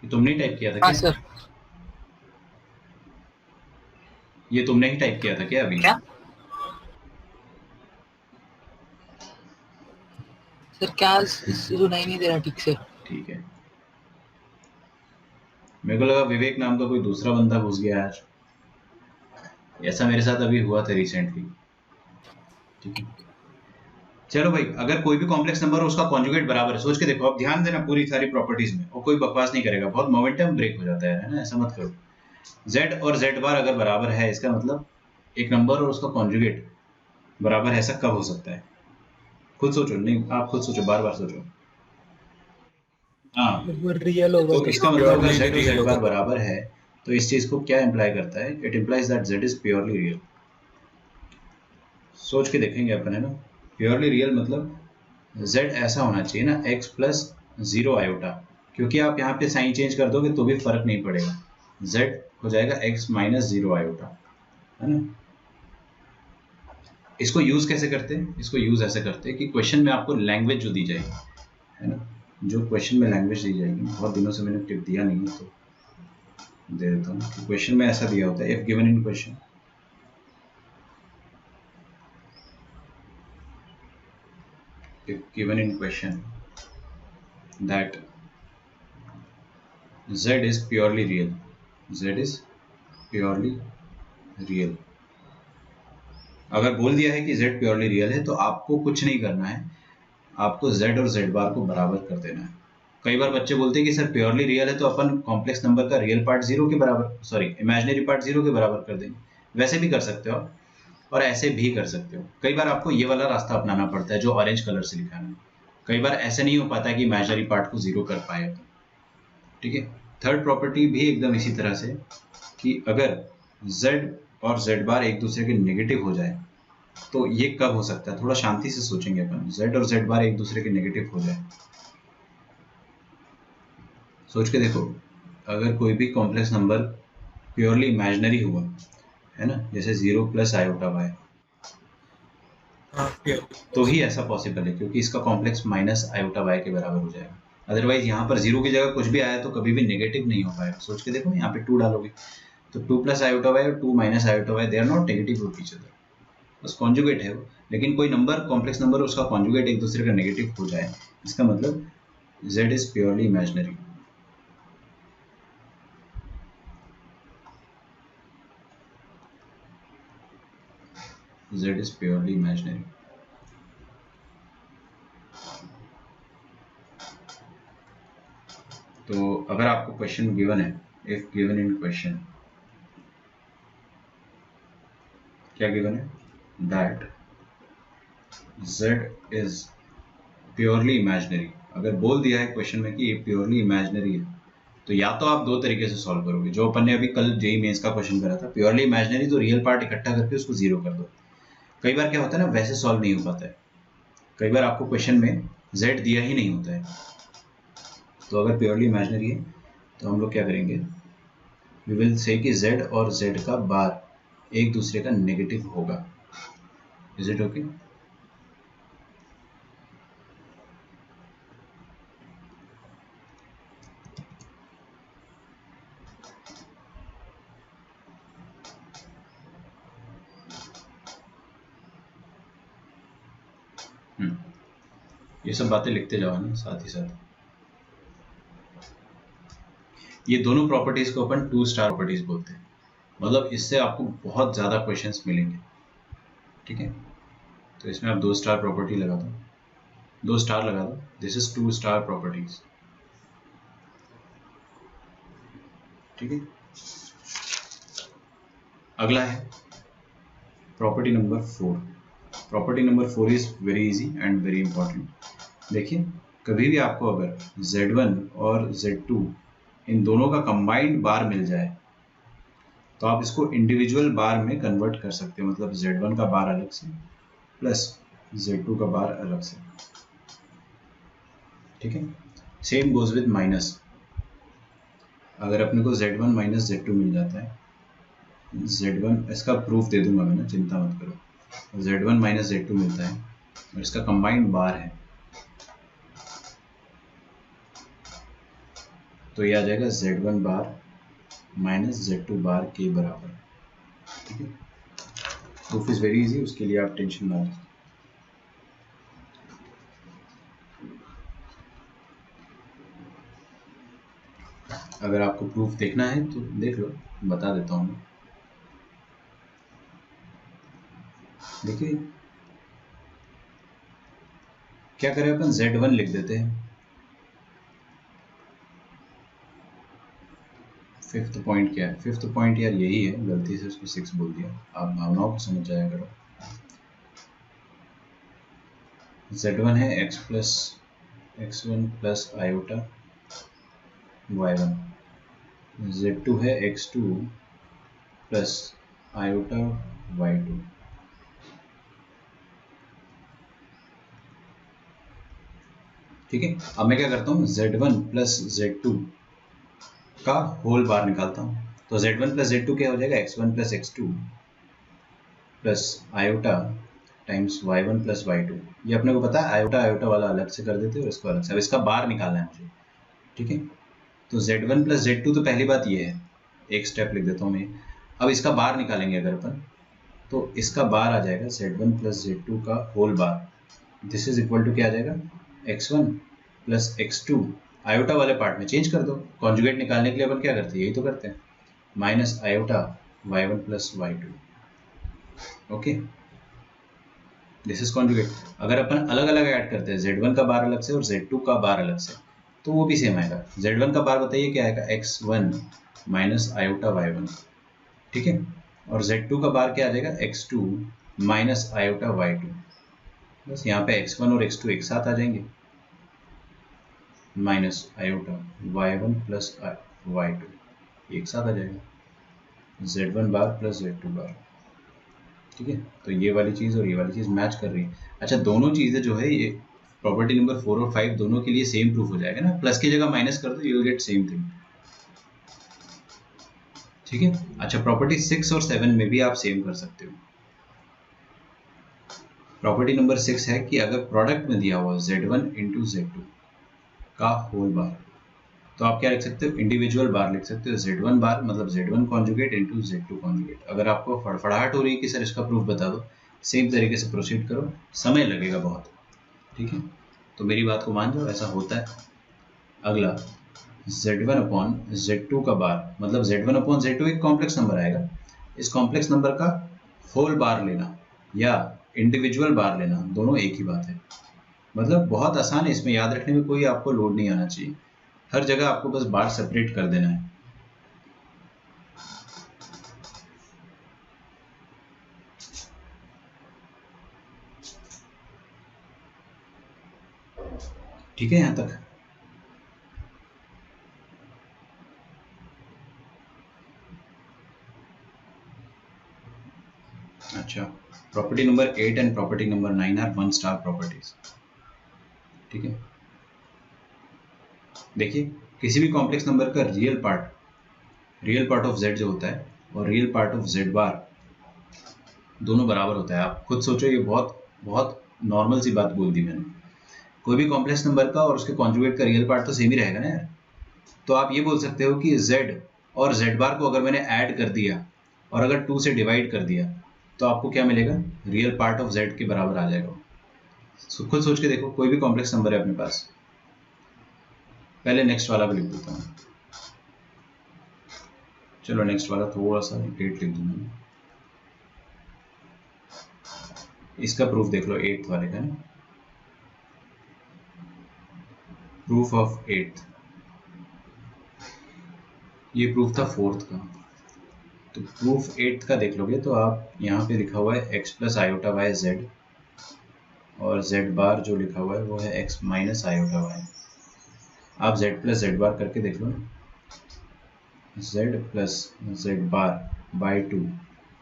तुमने ही टाइप किया था क्या? हाँ सर। ये तुमने ही टाइप किया था क्या अभी? क्या सर, क्या सुनाई नहीं दे रहा ठीक से? ठीक है, मेरे को लगा विवेक नाम का कोई दूसरा बंदा घुस गया आज। ऐसा मेरे साथ अभी हुआ था रिसेंटली, ठीक है। चलो भाई, अगर कोई भी कॉम्प्लेक्स नंबर हो उसका कॉन्जुगेट बराबर है, सोच के देखो, अब ध्यान देना पूरी सारी प्रॉपर्टीज में, और कोई बकवास नहीं करेगा, बहुत मोमेंटम ब्रेक हो जाता है ना, ऐसा मत करो। z और z बार अगर बराबर है, इसका मतलब एक नंबर और उसका कॉन्जुगेट बराबर है, ऐसा कब हो सकता है? खुद सोचो, नहीं आप खुद सोचो, बार बार सोचो। हाँ, रियल होगा तो इसका मतलब अगर z और z बार बराबर है तो इस चीज को क्या इंप्लाई करता है? It implies that z is purely real. सोच के देखेंगे अपन, है ना। प्योरली रियल मतलब z ऐसा होना चाहिए ना, x प्लस 0 आयोटा, क्योंकि आप यहाँ पे साइन चेंज कर दोगे तो भी फर्क नहीं पड़ेगा, z हो जाएगा x माइनस 0 आयोटा, है ना। इसको यूज कैसे करते हैं? इसको यूज ऐसे करते हैं कि क्वेश्चन में आपको लैंग्वेज जो दी जाएगी, है ना, जो क्वेश्चन में लैंग्वेज दी जाएगी, बहुत दिनों से मैंने टिप दिया नहीं है तो दे देता हूँ। क्वेश्चन में ऐसा दिया होता है, if given in question, if given in question that z is purely real, z is purely real, अगर बोल दिया है कि z प्योरली रियल है तो आपको कुछ नहीं करना है, आपको z और z बार को बराबर कर देना है। कई बार बच्चे बोलते हैं कि सर प्योरली रियल है तो अपन कॉम्प्लेक्स नंबर का रियल पार्ट 0 के बराबर, सॉरी इमेजिनरी पार्ट 0 के बराबर कर देंगे। वैसे भी कर सकते हो और ऐसे भी कर सकते हो। कई बार आपको ये वाला रास्ता अपनाना पड़ता है जो ऑरेंज कलर से लिखा है। कई बार ऐसे नहीं हो पाता कि इमेजिनरी पार्ट को 0 कर पाए, ठीक है। थर्ड प्रॉपर्टी भी एकदम इसी तरह से कि अगर z और z बार एक दूसरे के नेगेटिव हो जाए तो ये कब हो सकता है? थोड़ा शांति से सोचेंगे अपन। z और z बार एक दूसरे के नेगेटिव हो जाए, सोच के देखो, अगर कोई भी कॉम्प्लेक्स नंबर प्योरली इमेजिनरी हुआ, है ना, जैसे 0 प्लस आयोटा वाई, तो ही ऐसा पॉसिबल है, क्योंकि इसका कॉम्प्लेक्स माइनस आयोटा वाई के बराबर हो जाएगा। अदरवाइज यहाँ पर 0 की जगह कुछ भी आया तो कभी भी नेगेटिव नहीं हो पाएगा। सोच के देखो, यहाँ पे 2 डालोगे तो 2 प्लस आयोटा वाई और 2 minus iota y, they are not negative of each other, बस कॉन्जुगेट है वो। लेकिन कोई नंबर कॉम्प्लेक्स नंबर उसका कॉन्जुगेट एक दूसरे का नेगेटिव हो जाए, इसका मतलब z is purely imaginary. z is purely imaginary. तो अगर आपको क्वेश्चन गिवन है, इफ गिवन इन क्वेश्चन, क्या गिवन है, that z is purely imaginary, अगर बोल दिया है क्वेश्चन में कि ये प्योरली इमेजिनरी है, तो या तो आप दो तरीके से सॉल्व करोगे, जो अपन ने अभी कल जेईई मेंस का क्वेश्चन करा था, प्योरली इमेजिनरी तो रियल पार्ट इकट्ठा करके उसको जीरो कर दो। कई बार क्या होता है ना, वैसे सॉल्व नहीं हो पाता है, कई बार आपको क्वेश्चन में z दिया ही नहीं होता है। तो अगर प्योरली इमेजिनरी है तो हम लोग क्या करेंगे, वी विल से कि z और z का बार एक दूसरे का नेगेटिव होगा। Is it okay? ये सब बातें लिखते जाओ ना साथ ही साथ। ये दोनों प्रॉपर्टीज को अपन 2 स्टार प्रॉपर्टीज बोलते हैं, मतलब इससे आपको बहुत ज़्यादा क्वेश्चंस मिलेंगे, ठीक है। तो इसमें आप 2 स्टार प्रॉपर्टी लगा दो, 2 स्टार लगा दो, दिस इज 2 स्टार प्रॉपर्टीज, ठीक है। अगला है property number 4। Property number 4 is very easy and very important. देखिए, कभी भी आपको अगर z1 और z2 इन दोनों का कंबाइंड बार मिल जाए तो आप इसको इंडिविजुअल बार में कन्वर्ट कर सकते हो, मतलब z1 का बार अलग से प्लस z2 का बार अलग से, ठीक है। सेम गोज विद माइनस, अगर अपने को z1 माइनस z2 मिल जाता है, z1 इसका प्रूफ दे दूंगा मैं ना, चिंता मत करो, z1 माइनस z2 मिलता है और इसका कंबाइंड बार है, तो ये आ जाएगा z1 बार माइनस z2 बार के बराबर, ठीक है। प्रूफ इज वेरी इजी, उसके लिए आप टेंशन ना लें। अगर आपको प्रूफ देखना है तो देख लो, बता देता हूँ मैं। देखिए क्या करें अपन, z1 लिख देते हैं, फिफ्थ पॉइंट क्या है, फिफ्थ पॉइंट यार यही है, गलती से उसको 6 बोल दिया, आप भावनाओं को समझ जाया करो। z1 है x plus x1 plus iota y1, z2 है x2 प्लस आयोटा y2, ठीक है। अब मैं क्या करता हूँ, z1 प्लस z2 का होल बार निकालता हूँ, तो z1 प्लस z2 क्या हो जाएगा, x1 plus x2 plus iota times y1 plus y2। ये अपने को पता है, आयोटा आयोटा वाला अलग से कर देते हैं और इसको अलग से, अब इसका बार निकालना है मुझे, ठीक है। तो z1 प्लस z2 तो पहली बात ये है, एक स्टेप लिख देता हूँ मैं। अब इसका बार निकालेंगे अगर अपन, तो इसका बार आ जाएगा z1 प्लस z2 का whole bar, this is equal to क्या आ जाएगा, x1 प्लस x2, आयोटा वाले पार्ट में चेंज कर दो, कॉन्जुगेट निकालने के लिए अपन क्या करते हैं, यही तो करते हैं, minus iota y1 plus y2, okay, this is conjugate. अगर अपन अलग अलग ऐड करते हैं, z1 का बार अलग से और z2 का बार अलग से, तो वो भी सेम आएगा। z1 का बार बताइए क्या आएगा, x1 माइनस आयोटा y1, ठीक है, और z2 का बार क्या आ जाएगा, x2 माइनस आयोटा y2, बस यहाँ पे x1 और x2 एक साथ आ जाएंगे, minus iota y1 plus y2 एक साथ आ जाएगा, z1 बार प्लस z2 बार, ठीक है। तो ये वाली चीज़ और ये वाली चीज़ मैच कर रही है। अच्छा, दोनों चीज़ें जो है ये प्रॉपर्टी नंबर 4 और 5 दोनों के लिए सेम प्रूफ हो जाएगा ना, प्लस की जगह माइनस कर दो, you will get same thing, ठीक है। अच्छा, प्रॉपर्टी 6 और 7 में भी आप सेम कर सकते हो। प्रॉपर्टी नंबर 6 है कि अगर प्रोडक्ट में दिया हुआ z1 इंटू z2 का होल बार, तो आप क्या लिख सकते हो, इंडिविजुअल बार लिख सकते हो, z1 बार मतलब z1 conjugate into z2 conjugate. अगर आपको फड़फड़ाहट हो रही है कि सर इसका प्रूफ बता दो, सेम तरीके से प्रोसीड करो, समय लगेगा बहुत, ठीक है। तो मेरी बात को मान जाओ, ऐसा होता है। अगला z1 अपॉन z2 का बार, मतलब z1 अपॉन z2 एक कॉम्प्लेक्स नंबर आएगा, इस कॉम्प्लेक्स नंबर का होल बार लेना, या इंडिविजुअल बार लेना, दोनों एक ही बात है। मतलब बहुत आसान है, इसमें याद रखने में कोई आपको लोड नहीं आना चाहिए, हर जगह आपको बस बार सेपरेट कर देना है। ठीक है यहां तक? अच्छा, property number 8 and property number 9 are 1 star properties. ठीक है, देखिए किसी भी कॉम्प्लेक्स नंबर का रियल पार्ट ऑफ z जो होता है और real part of z bar दोनों बराबर होता है। आप खुद सोचो, ये बहुत नॉर्मल सी बात बोल दी मैंने। कोई भी कॉम्प्लेक्स नंबर का और उसके कॉन्जुगेट का रियल पार्ट तो सेम ही रहेगा ना यार। तो आप ये बोल सकते हो कि z और z बार को अगर मैंने ऐड कर दिया और अगर 2 से डिवाइड कर दिया तो आपको क्या मिलेगा? रियल पार्ट ऑफ z के बराबर आ जाएगा। खुद सोच के देखो, कोई भी कॉम्प्लेक्स नंबर है अपने पास। पहले नेक्स्ट वाला भी लिख देता हूँ, चलो नेक्स्ट वाला थोड़ा सा डेट लिख दूंगा। इसका प्रूफ देख लो 8th वाले का ना, प्रूफ ऑफ 8th। ये प्रूफ था 4th का, तो प्रूफ 8th का देख लोगे तो आप यहाँ पे लिखा हुआ है x plus iota y z, और z बार जो लिखा हुआ है वो है x माइनस आयोटा वाई। आप z प्लस जेड बार करके देख लो ना, z plus z bar by 2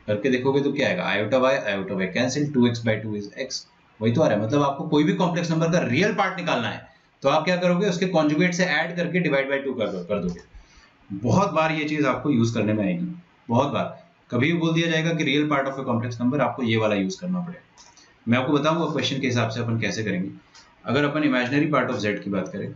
करके देखोगे तो क्या आएगा? Iota y cancel, 2x by 2 is x, वही तो आ रहा है। मतलब आपको कोई भी कॉम्प्लेक्स नंबर का रियल पार्ट निकालना है तो आप क्या करोगे? उसके कॉन्जुगेट से ऐड करके डिवाइड बाई 2 कर दोगे। बहुत बार ये चीज आपको यूज करने में आएगी, बहुत बार। कभी भी बोल दिया जाएगा कि real part of a complex number, आपको ये वाला यूज करना पड़ेगा। मैं आपको बताऊंगा क्वेश्चन के हिसाब से अपन कैसे करेंगे। अगर अपन इमेजिनरी पार्ट ऑफ z की बात करें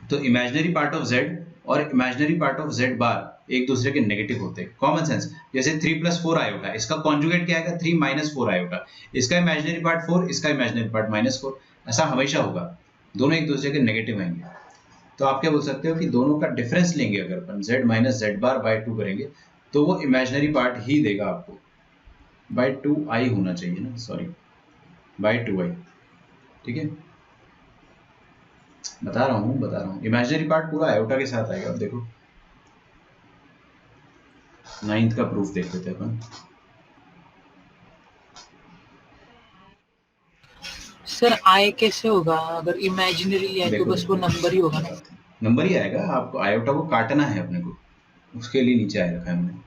तो इमेजिनरी पार्ट ऑफ z और इमेजिनरी पार्ट ऑफ z बार एक दूसरे के नेगेटिव होते हैं, कॉमन सेंस। जैसे 3 प्लस 4 आयोटा, इसका कॉन्जुगेट क्या आएगा? 3 माइनस 4 आयोटा। इसका इमेजिनरी पार्ट 4, इसका इमेजिनरी पार्ट माइनस 4। ऐसा हमेशा होगा, दोनों एक दूसरे के नेगेटिव आएंगे। तो आप क्या बोल सकते हो कि दोनों का डिफरेंस लेंगे, अगर अपन z minus Z bar by 2 करेंगे तो वो इमेजिनरी पार्ट ही देगा आपको। बाई 2i होना चाहिए ना, सॉरी बाई 2i। ठीक है, बता रहा हूँ। इमेजिनरी पार्ट पूरा आयोटा के साथ आएगा। अब देखो 9th का प्रूफ देख लेते हैं अपन। सर आय कैसे होगा? अगर इमेजिनरी है तो बस वो नंबर ही होगा ना? नंबर ही आएगा। आपको आयोटा को काटना है अपने को, उसके लिए नीचे आए रखा है हमने।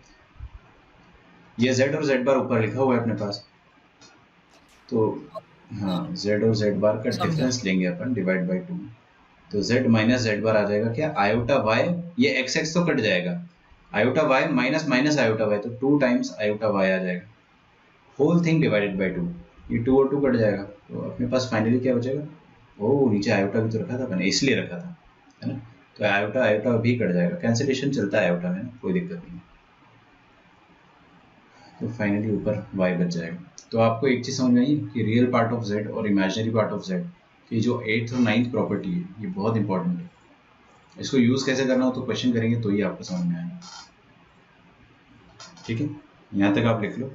ये z और z बार ऊपर लिखा हुआ है अपने पास, तो हाँ z और z बार का डिफरेंस लेंगे अपन डिवाइड बाई 2, तो z माइनस z बार आ जाएगा क्या? आयोटा y, ये x x तो कट जाएगा, iota y minus minus iota y, तो 2 टाइम्स आयोटा y आ जाएगा, होल थिंग डिवाइडेड बाई 2। ये 2 और 2 कट जाएगा, तो अपने पास फाइनली क्या बचेगा? ओ नीचे आयोटा भी तो रखा था मैंने, इसलिए रखा था, है ना? तो आयोटा भी कट जाएगा, कैंसिलेशन चलता है आयोटा में ना, कोई दिक्कत नहीं। तो फाइनली ऊपर y बच जाएगा। तो आपको एक चीज़ समझ में आई कि रियल पार्ट ऑफ z और इमेजिनरी पार्ट ऑफ z की जो 8th और 9th प्रॉपर्टी है, ये बहुत इंपॉर्टेंट है। इसको यूज़ कैसे करना हो तो क्वेश्चन करेंगे तो ही आपको समझ में आएगा। ठीक है, यहाँ तक आप लिख लो।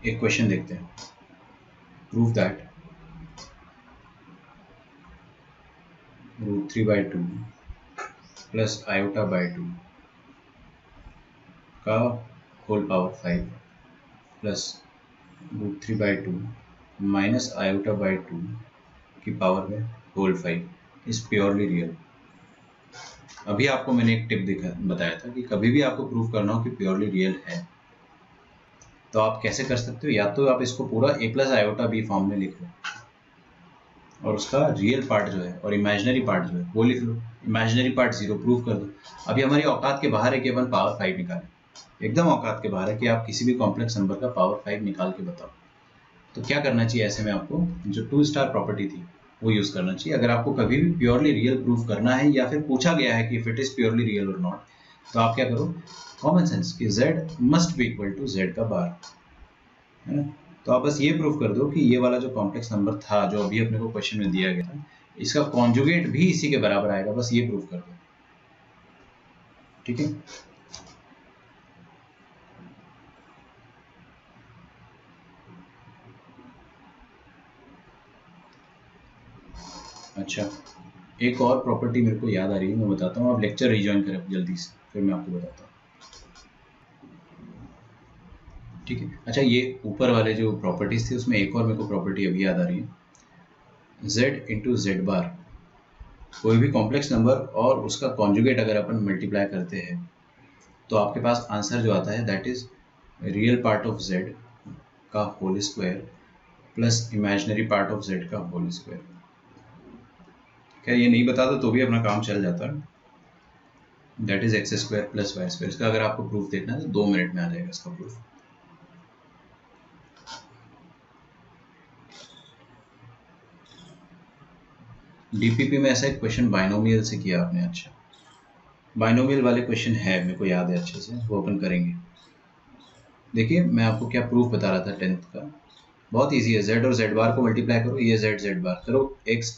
एक क्वेश्चन देखते हैं। Prove that √3/2 plus iota by 2 का whole power 5 plus √3/2 minus iota by 2 की पावर में होल 5 इज प्योरली रियल। अभी आपको मैंने एक टिप बताया था कि कभी भी आपको प्रूव करना हो कि प्योरली रियल है तो आप कैसे कर सकते हो? या तो आप इसको पूरा a plus iota b form में लिख लो और उसका रियल पार्ट जो है और इमेजिनरी पार्ट जो है वो लिख लो। इमेजिनरी पार्ट 0 प्रूव कर दो। अभी हमारी औकात के बाहर है कि अपन पावर 5 निकालें, एकदम औकात के बाहर है कि आप किसी भी कॉम्प्लेक्स नंबर का पावर 5 निकाल के बताओ। तो क्या करना चाहिए ऐसे में? आपको जो 2 स्टार प्रॉपर्टी थी वो यूज करना चाहिए। अगर आपको कभी भी प्योरली रियल प्रूफ करना है या फिर पूछा गया है कि if it is purely real और नॉट, तो आप क्या करो, कॉमन सेंस कि z must be equal to z का बार, है ना। तो आप बस ये प्रूफ कर दो कि ये वाला जो कॉम्प्लेक्स नंबर था जो अभी अपने को क्वेश्चन में दिया गया था, इसका कॉन्जुगेट भी इसी के बराबर आएगा, बस ये प्रूफ कर दो, ठीक है। अच्छा, एक और प्रॉपर्टी मेरे को याद आ रही है, मैं बताता हूँ। आप लेक्चर रिजॉइन करें जल्दी से, फिर मैं आपको बताता हूँ, ठीक है। अच्छा, ये ऊपर वाले जो प्रॉपर्टीज थे उसमें एक और मेरे को प्रॉपर्टी अभी याद आ रही है, z इंटू जेड बार। कोई भी कॉम्प्लेक्स नंबर और उसका कॉन्जुगेट अगर अपन मल्टीप्लाई करते हैं तो आपके पास आंसर जो आता है that is real part of z का whole square plus imaginary part of z का होल स्क्वायर। क्या ये नहीं बताता तो भी अपना काम चल जाता है, that is x square plus y square. इसका अगर आपको प्रूफ देखना है तो 2 मिनट में आ जाएगा इसका प्रूफ। डीपीपी में ऐसा एक क्वेश्चन बाइनोमियल से किया आपने। अच्छा, बाइनोमियल वाले क्वेश्चन है, मेरे को याद है अच्छे से, वो अपन करेंगे। देखिए मैं आपको क्या प्रूफ बता रहा था 10th का, बहुत इजी है। z और z बार को मल्टीप्लाई करो, ये z बार करो, x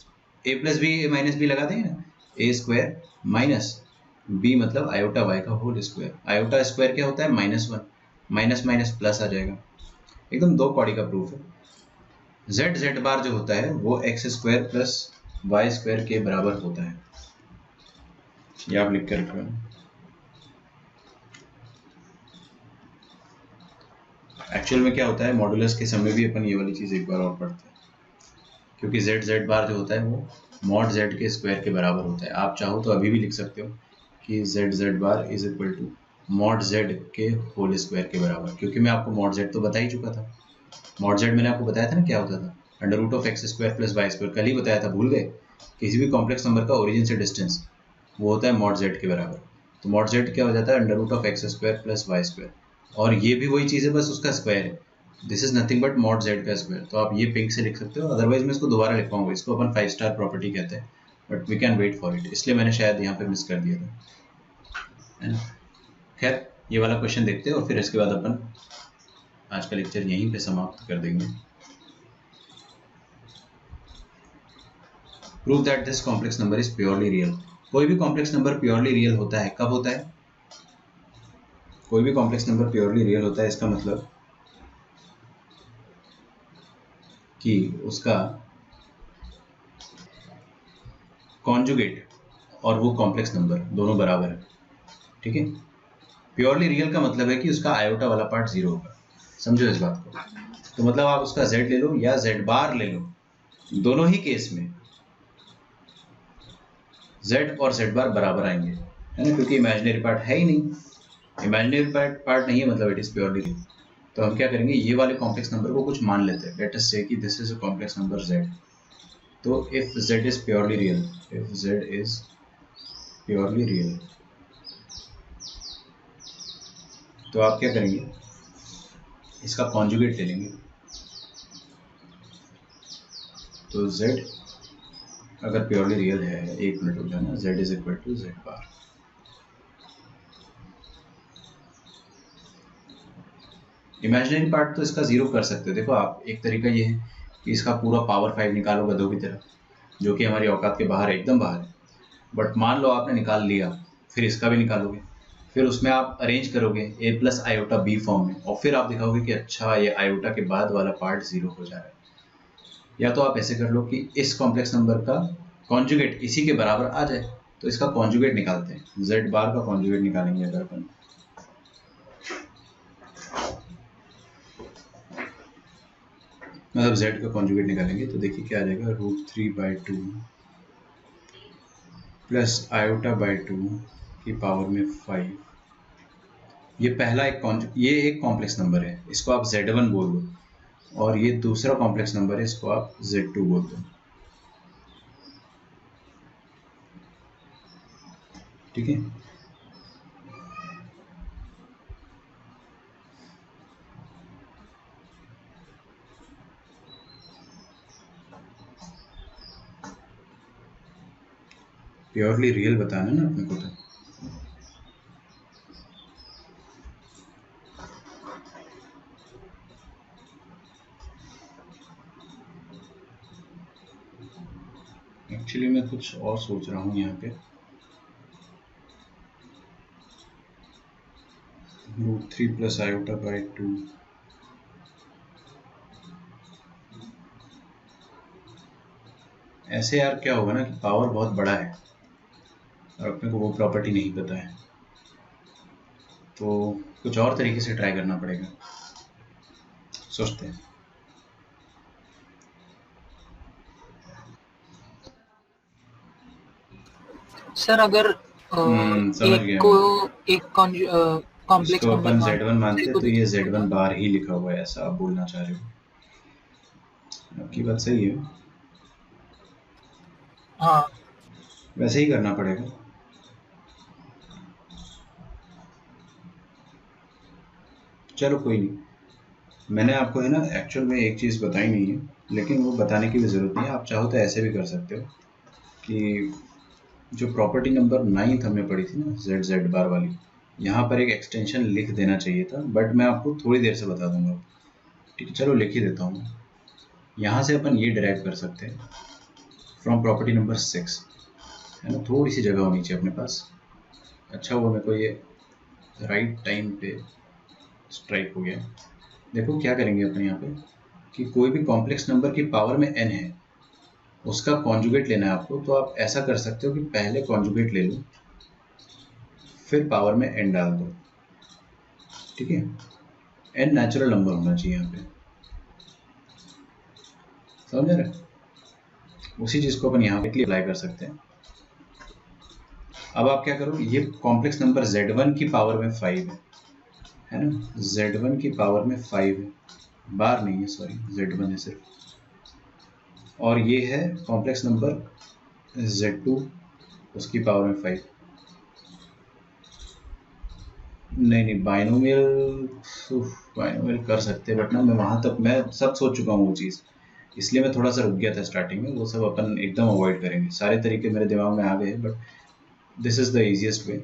a plus b a minus b लगा देंगे ना, ए स्क्वायर माइनस बी मतलब आयोटा वाई का होल स्क्वायर। आयोटा स्क्वायर क्या होता है, -1, माइनस माइनस प्लस आ जाएगा, एकदम 2 कौड़ी का प्रूफ है। z बार जो होता है वो x square plus y square के बराबर होता है, ये आप लिख कर रखो। एक्चुअल में क्या होता है, मॉडुलस के समय भी अपन ये वाली चीज़ एक बार और पढ़ते हैं, क्योंकि z बार जो होता है वो मॉड z के स्क्वायर के बराबर होता है। आप चाहो तो अभी भी लिख सकते हो कि z bar is equal to mod z के होल स्क्वायर के बराबर, क्योंकि मैं आपको मॉड z तो बता ही चुका था। मॉड z मैंने आपको बताया था ना क्या होता था, under root of x square plus y square, कल ही बताया था, भूल गए। किसी भी कॉम्प्लेक्स नंबर का ओरिजिन से डिस्टेंस वो होता है मॉड z के बराबर। तो मॉड z क्या हो जाता है, under root of x square plus y square, और ये भी वही चीज़ है, बस उसका स्क्वायर है। This is nothing but mod z का स्क्वायर। तो आप ये पिंक से लिख सकते हो, अदरवाइज मैं इसको दोबारा लिख पाऊंगा। इसको अपन 5 स्टार प्रॉपर्टी कहते हैं, but we can wait for it, इसलिए मैंने शायद यहाँ पे मिस कर दिया था, है ना। खैर, ये वाला क्वेश्चन देखते हैं और फिर इसके बाद अपन आज का लेक्चर यहीं पे समाप्त कर देंगे। Prove that this complex number is purely real. कोई भी कॉम्प्लेक्स नंबर प्योरली रियल होता है, कब होता है, कोई भी कॉम्प्लेक्स नंबर प्योरली रियल होता है, इसका मतलब कि उसका कॉन्जुगेट और वो कॉम्प्लेक्स नंबर दोनों बराबर है, ठीक है। प्योरली रियल का मतलब है कि उसका आयोटा वाला पार्ट 0 होगा, समझो इस बात को। तो मतलब आप उसका z ले लो या z बार ले लो, दोनों ही केस में z और z बार बराबर आएंगे, है ना, क्योंकि इमेजिनरी पार्ट है ही नहीं। इमेजिनरी पार्ट नहीं है मतलब इट इज प्योरली रियल। तो हम क्या करेंगे, ये वाले कॉम्प्लेक्स नंबर को कुछ मान लेते हैं। लेट अस से कि this is a complex number z। तो if z is purely real, if z is purely real, तो आप क्या करेंगे, इसका कॉन्जुगेट ले लेंगे। तो z अगर प्योरली रियल है, एक मिनट हो जाना, z is equal to z bar. Imaginary part तो इसका 0 कर सकते हो। देखो आप, एक तरीका ये है कि इसका पूरा पावर 5 निकालो गधों की तरह, जो कि हमारी औकात के बाहर है, एकदम बाहर है। बट मान लो आपने निकाल लिया, फिर इसका भी निकालोगे, फिर उसमें आप अरेंज करोगे a plus iota b form में, और फिर आप दिखाओगे कि अच्छा ये आयोटा के बाद वाला पार्ट 0 हो जा रहा है। या तो आप ऐसे कर लो कि इस कॉम्प्लेक्स नंबर का कॉन्जुगेट इसी के बराबर आ जाए, तो इसका कॉन्जुगेट निकालते हैं, z बार का कॉन्जुगेट निकालेंगे अगर अपन। मतलब z का कॉन्जुगेट निकालेंगे तो देखिए क्या आ जाएगा, √3/2 प्लस आयोटा बाई 2 की पावर में 5। ये पहला ये एक कॉम्प्लेक्स नंबर है, इसको आप z1 बोल दो, और ये दूसरा कॉम्प्लेक्स नंबर है, इसको आप z2 बोल दो, ठीक है। प्योरली रियल बताना ना अपने को। तो एक्चुअली मैं कुछ और सोच रहा हूँ यहाँ पे। √3 + i/2 ऐसे यार क्या होगा ना कि पावर बहुत बड़ा है और अपने को वो प्रॉपर्टी नहीं पता है, तो कुछ और तरीके से ट्राई करना पड़ेगा। सोचते हैं। सर अगर समझ एक गया को मैं। एक कॉम्प्लेक्स इसको अपन नंबर Z1 मानते हैं तो ये Z1 बार ही लिखा हुआ है, ऐसा आप बोलना चाह रहे हो। आपकी बात सही है, हाँ वैसे ही करना पड़ेगा। चलो कोई नहीं, मैंने आपको है ना एक्चुअल में एक चीज़ बताई नहीं है, लेकिन वो बताने की भी ज़रूरत नहीं है। आप चाहो तो ऐसे भी कर सकते हो कि जो प्रॉपर्टी नंबर 9 हमने पढ़ी थी ना Z बार वाली, यहाँ पर एक एक्सटेंशन लिख देना चाहिए था, बट मैं आपको थोड़ी देर से बता दूंगा। ठीक है, चलो लिख ही देता हूँ। यहाँ से अपन ये डिराइव कर सकते हैं फ्रॉम प्रॉपर्टी नंबर 6, है ना। थोड़ी सी जगह होनी चाहिए अपने पास। अच्छा हुआ मेरे को ये राइट टाइम पे स्ट्राइक हो गया। देखो क्या करेंगे अपन यहाँ पे कि कोई भी कॉम्प्लेक्स नंबर की पावर में n है, उसका कॉन्जुगेट लेना है आपको। तो आप ऐसा कर सकते हो कि पहले कॉन्जुगेट ले लो, फिर पावर में n डाल दो। ठीक है, n नेचुरल नंबर होना चाहिए यहाँ पे, समझ रहे? उसी चीज़ को अपन यहाँ पे अप्लाई कर सकते हैं। अब आप क्या करो, ये कॉम्प्लेक्स नंबर Z1 की पावर में 5 है ना। Z1 की पावर में 5 है, बार नहीं है, सॉरी Z1 है सिर्फ। और ये है कॉम्प्लेक्स नंबर Z2, उसकी पावर में 5। नहीं बाइनोमियल कर सकते हैं, बट ना मैं वहाँ तक मैं सब सोच चुका हूँ वो चीज़, इसलिए मैं थोड़ा सा रुक गया था स्टार्टिंग में। वो सब अपन एकदम अवॉइड करेंगे। सारे तरीके मेरे दिमाग में आ गए, but this is the easiest way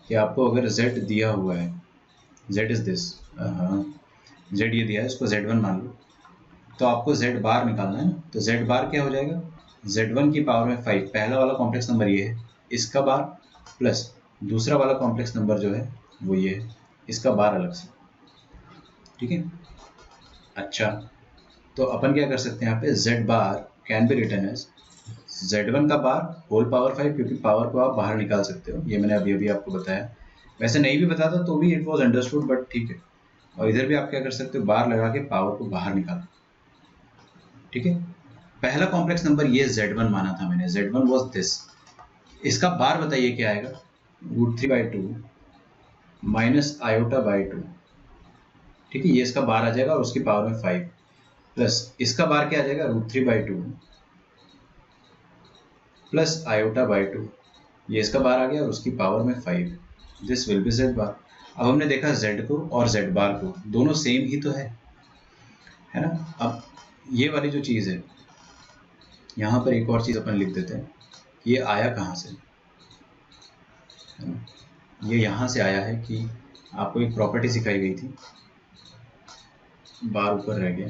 कि आपको अगर Z दिया हुआ है, Z इज़ दिस, Z ये दिया है, इसको Z1 मान लो, तो आपको Z बार निकालना है ना। तो Z बार क्या हो जाएगा, Z1 की पावर में 5, पहला वाला कॉम्प्लेक्स नंबर ये है, इसका बार, प्लस दूसरा वाला कॉम्प्लेक्स नंबर जो है वो ये है, इसका बार अलग से। ठीक है, अच्छा तो अपन क्या कर सकते हैं यहाँ पे, Z bar can be written as Z1 का बार होल पावर 5, क्योंकि पावर को आप बाहर निकाल सकते हो। ये मैंने अभी आपको बताया, वैसे नहीं भी बताता तो भी इट वॉज अंडरस्टूड, बट ठीक है। और इधर भी आप क्या कर सकते हो, बार लगा के पावर को बाहर निकालो। ठीक है, पहला कॉम्प्लेक्स नंबर ये Z1 माना था मैंने, Z1 वॉज दिस। इसका बार बताइए क्या आएगा, √3/2 माइनस i/2। ठीक है, ये इसका बार आ जाएगा और उसकी पावर में 5, प्लस इसका बार क्या आ जाएगा, √3/2 प्लस i/2। ये इसका बार आ गया और उसकी पावर में 5। दिस विल बी Z बार। अब हमने देखा Z को और Z बार को, दोनों सेम ही तो है ना। अब ये वाली जो चीज़ है, यहाँ पर एक और चीज़ अपन लिख देते हैं, ये आया कहाँ से, है ना। ये यहाँ से आया है कि आपको एक प्रॉपर्टी सिखाई गई थी, बार ऊपर रह गया।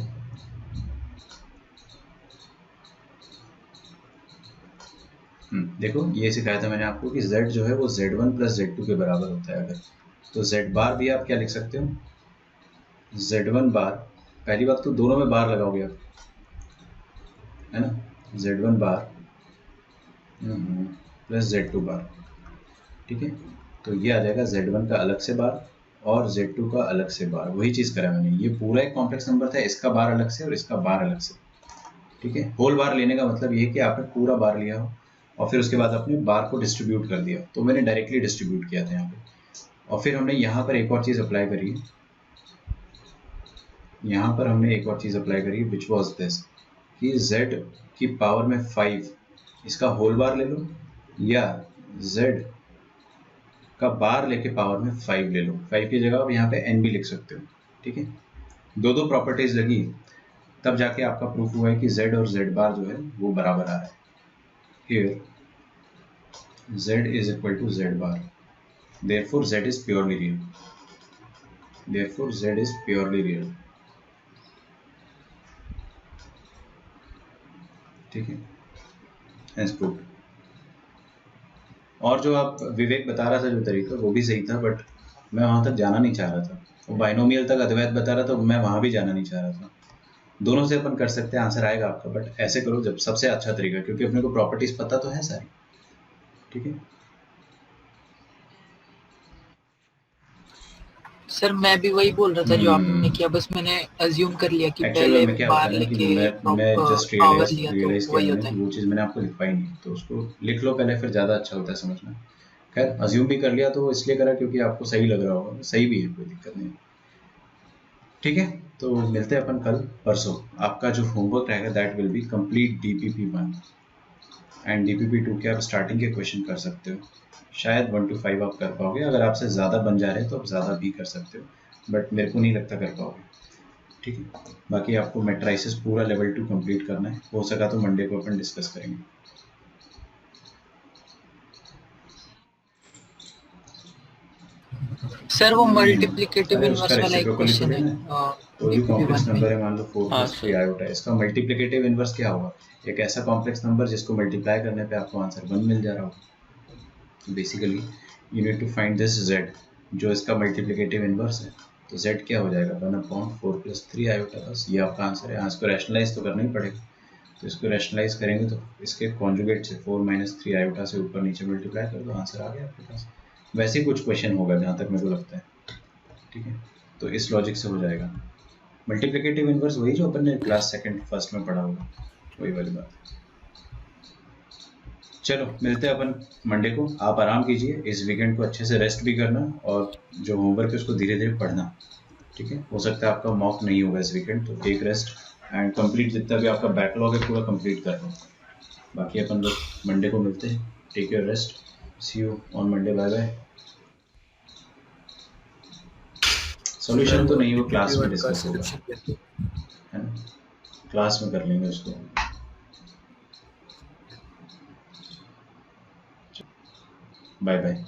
देखो ये सिखाया था मैंने आपको कि Z जो है वो Z1 + Z2 के बराबर होता है। अगर तो Z बार भी आप क्या लिख सकते हो, Z1 बार, पहली बात तो दोनों में बार लगाओगे आप, है ना। Z1 बार प्लस Z2 बार। ठीक है, तो ये आ जाएगा Z1 का अलग से बार और Z2 का अलग से बार। वही चीज़ करा मैंने, ये पूरा एक कॉम्प्लेक्स नंबर था, इसका बार अलग से और इसका बार अलग से। ठीक है, होल बार लेने का मतलब ये है कि आपने पूरा बार लिया हो और फिर उसके बाद आपने बार को डिस्ट्रीब्यूट कर दिया। तो मैंने डायरेक्टली डिस्ट्रीब्यूट किया था यहाँ पे, और फिर हमने यहाँ पर एक और चीज़ अप्लाई करी है, यहाँ पर हमने एक और चीज़ अप्लाई करी है, विच वॉज दिस, कि Z की पावर में 5, इसका होल बार ले लो, या Z का बार लेके पावर में 5 ले लो। 5 की जगह आप यहाँ पे n भी लिख सकते हो। ठीक है, दो प्रॉपर्टीज लगी, तब जाके आपका प्रूफ हुआ है कि Z और Z बार जो है वो बराबर आ रहा है। Here z is equal to z bar, therefore z is purely real, therefore z is purely real. ठीक है, hence proved. और जो आप विवेक बता रहा था जो तरीका, वो भी सही था, बट मैं वहां तक जाना नहीं चाह रहा था. वो बाइनोमियल तक अद्वैत बता रहा था, मैं वहां भी जाना नहीं चाह रहा था. दोनों से अपन कर सकते हैं, आंसर आएगा आपका, बट ऐसे करो जब सबसे अच्छा तरीका, क्योंकि अपने को प्रॉपर्टीज पता तो है सारी. ठीक है सर मैं भी वही बोल रहा था जो आपने किया, बस मैंने अज्यूम कर लिया कि एक्चुअली पहले में क्या बार होता है ना कि लेके मैं जस्ट पावर लिया तो रियलाइज वही किया होता मैंने, है। वो चीज़ मैंने आपको लिखवाई नहीं, तो उसको लिख लो पहले, फिर ज़्यादा अच्छा होता है समझना. खैर अज्यूम भी कर लिया तो इसलिए करा क्योंकि आपको सही लग रहा होगा, सही भी है, कोई दिक्कत नहीं. ठीक है, तो मिलते हैं अपन कल परसों. आपका जो होमवर्क रहेगा that will be complete DPP1 and DPP2 के आप स्टार्टिंग के क्वेश्चन कर सकते हो. शायद 1 to 5 आप कर पाओगे, अगर आपसे ज़्यादा बन जा रहे हैं तो आप ज़्यादा भी कर सकते हो, बट मेरे को नहीं लगता कर पाओगे. ठीक है, बाकी आपको मैट्राइसिस पूरा लेवल 2 कंप्लीट करना है, हो सका तो मंडे को अपन डिस्कस करेंगे. सर वो मल्टीप्लिकेटिव अरे इनवर्स उसका वाला एक रेसिप्रोकल क्वेश्चन लिखोगे है ना, कोई भी कॉम्प्लेक्स नंबर है, मान लो 4 हाँ, + 3 आयोटा, इसका मल्टीप्लिकेटिव इनवर्स क्या होगा? एक ऐसा कॉम्प्लेक्स नंबर जिसको मल्टीप्लाई करने पे आपको आंसर 1 मिल जा रहा होगा. तो basically you need to find this z, जो इसका मल्टीप्लिकेटिव इनवर्स है. तो z क्या हो जाएगा? 1/4 + 3 आयोटा, बस ये आपका आंसर है. इसको रैशनलाइज तो करना ही पड़ेगा, तो इसको रैशनलाइज करेंगे तो इसके कॉन्जुगेट से 4 - 3 आयोटा से ऊपर नीचे मल्टीप्लाई कर दो, आंसर आ गया आपके पास. वैसे ही कुछ क्वेश्चन होगा जहाँ तक मेरे को लगता है. ठीक है, तो इस लॉजिक से हो जाएगा. मल्टीप्लिकेटिव इनवर्स वही जो अपन ने क्लास सेकंड फर्स्ट में पढ़ा होगा, वही वाली बात. चलो मिलते हैं अपन मंडे को. आप आराम कीजिए, इस वीकेंड को अच्छे से रेस्ट भी करना, और जो होमवर्क है उसको धीरे धीरे पढ़ना. ठीक है, हो सकता है आपका मॉक नहीं होगा इस वीकेंड, तो टेक रेस्ट एंड कंप्लीट जितना भी आपका बैकलॉग है पूरा कंप्लीट कर लो. बाकी अपन लोग मंडे को मिलते हैं. Take your rest, see you on Monday, bye bye. Solution तो नहीं, वो क्लास में डिस्कस होगा, है ना, क्लास में कर लेंगे उसको. Bye bye.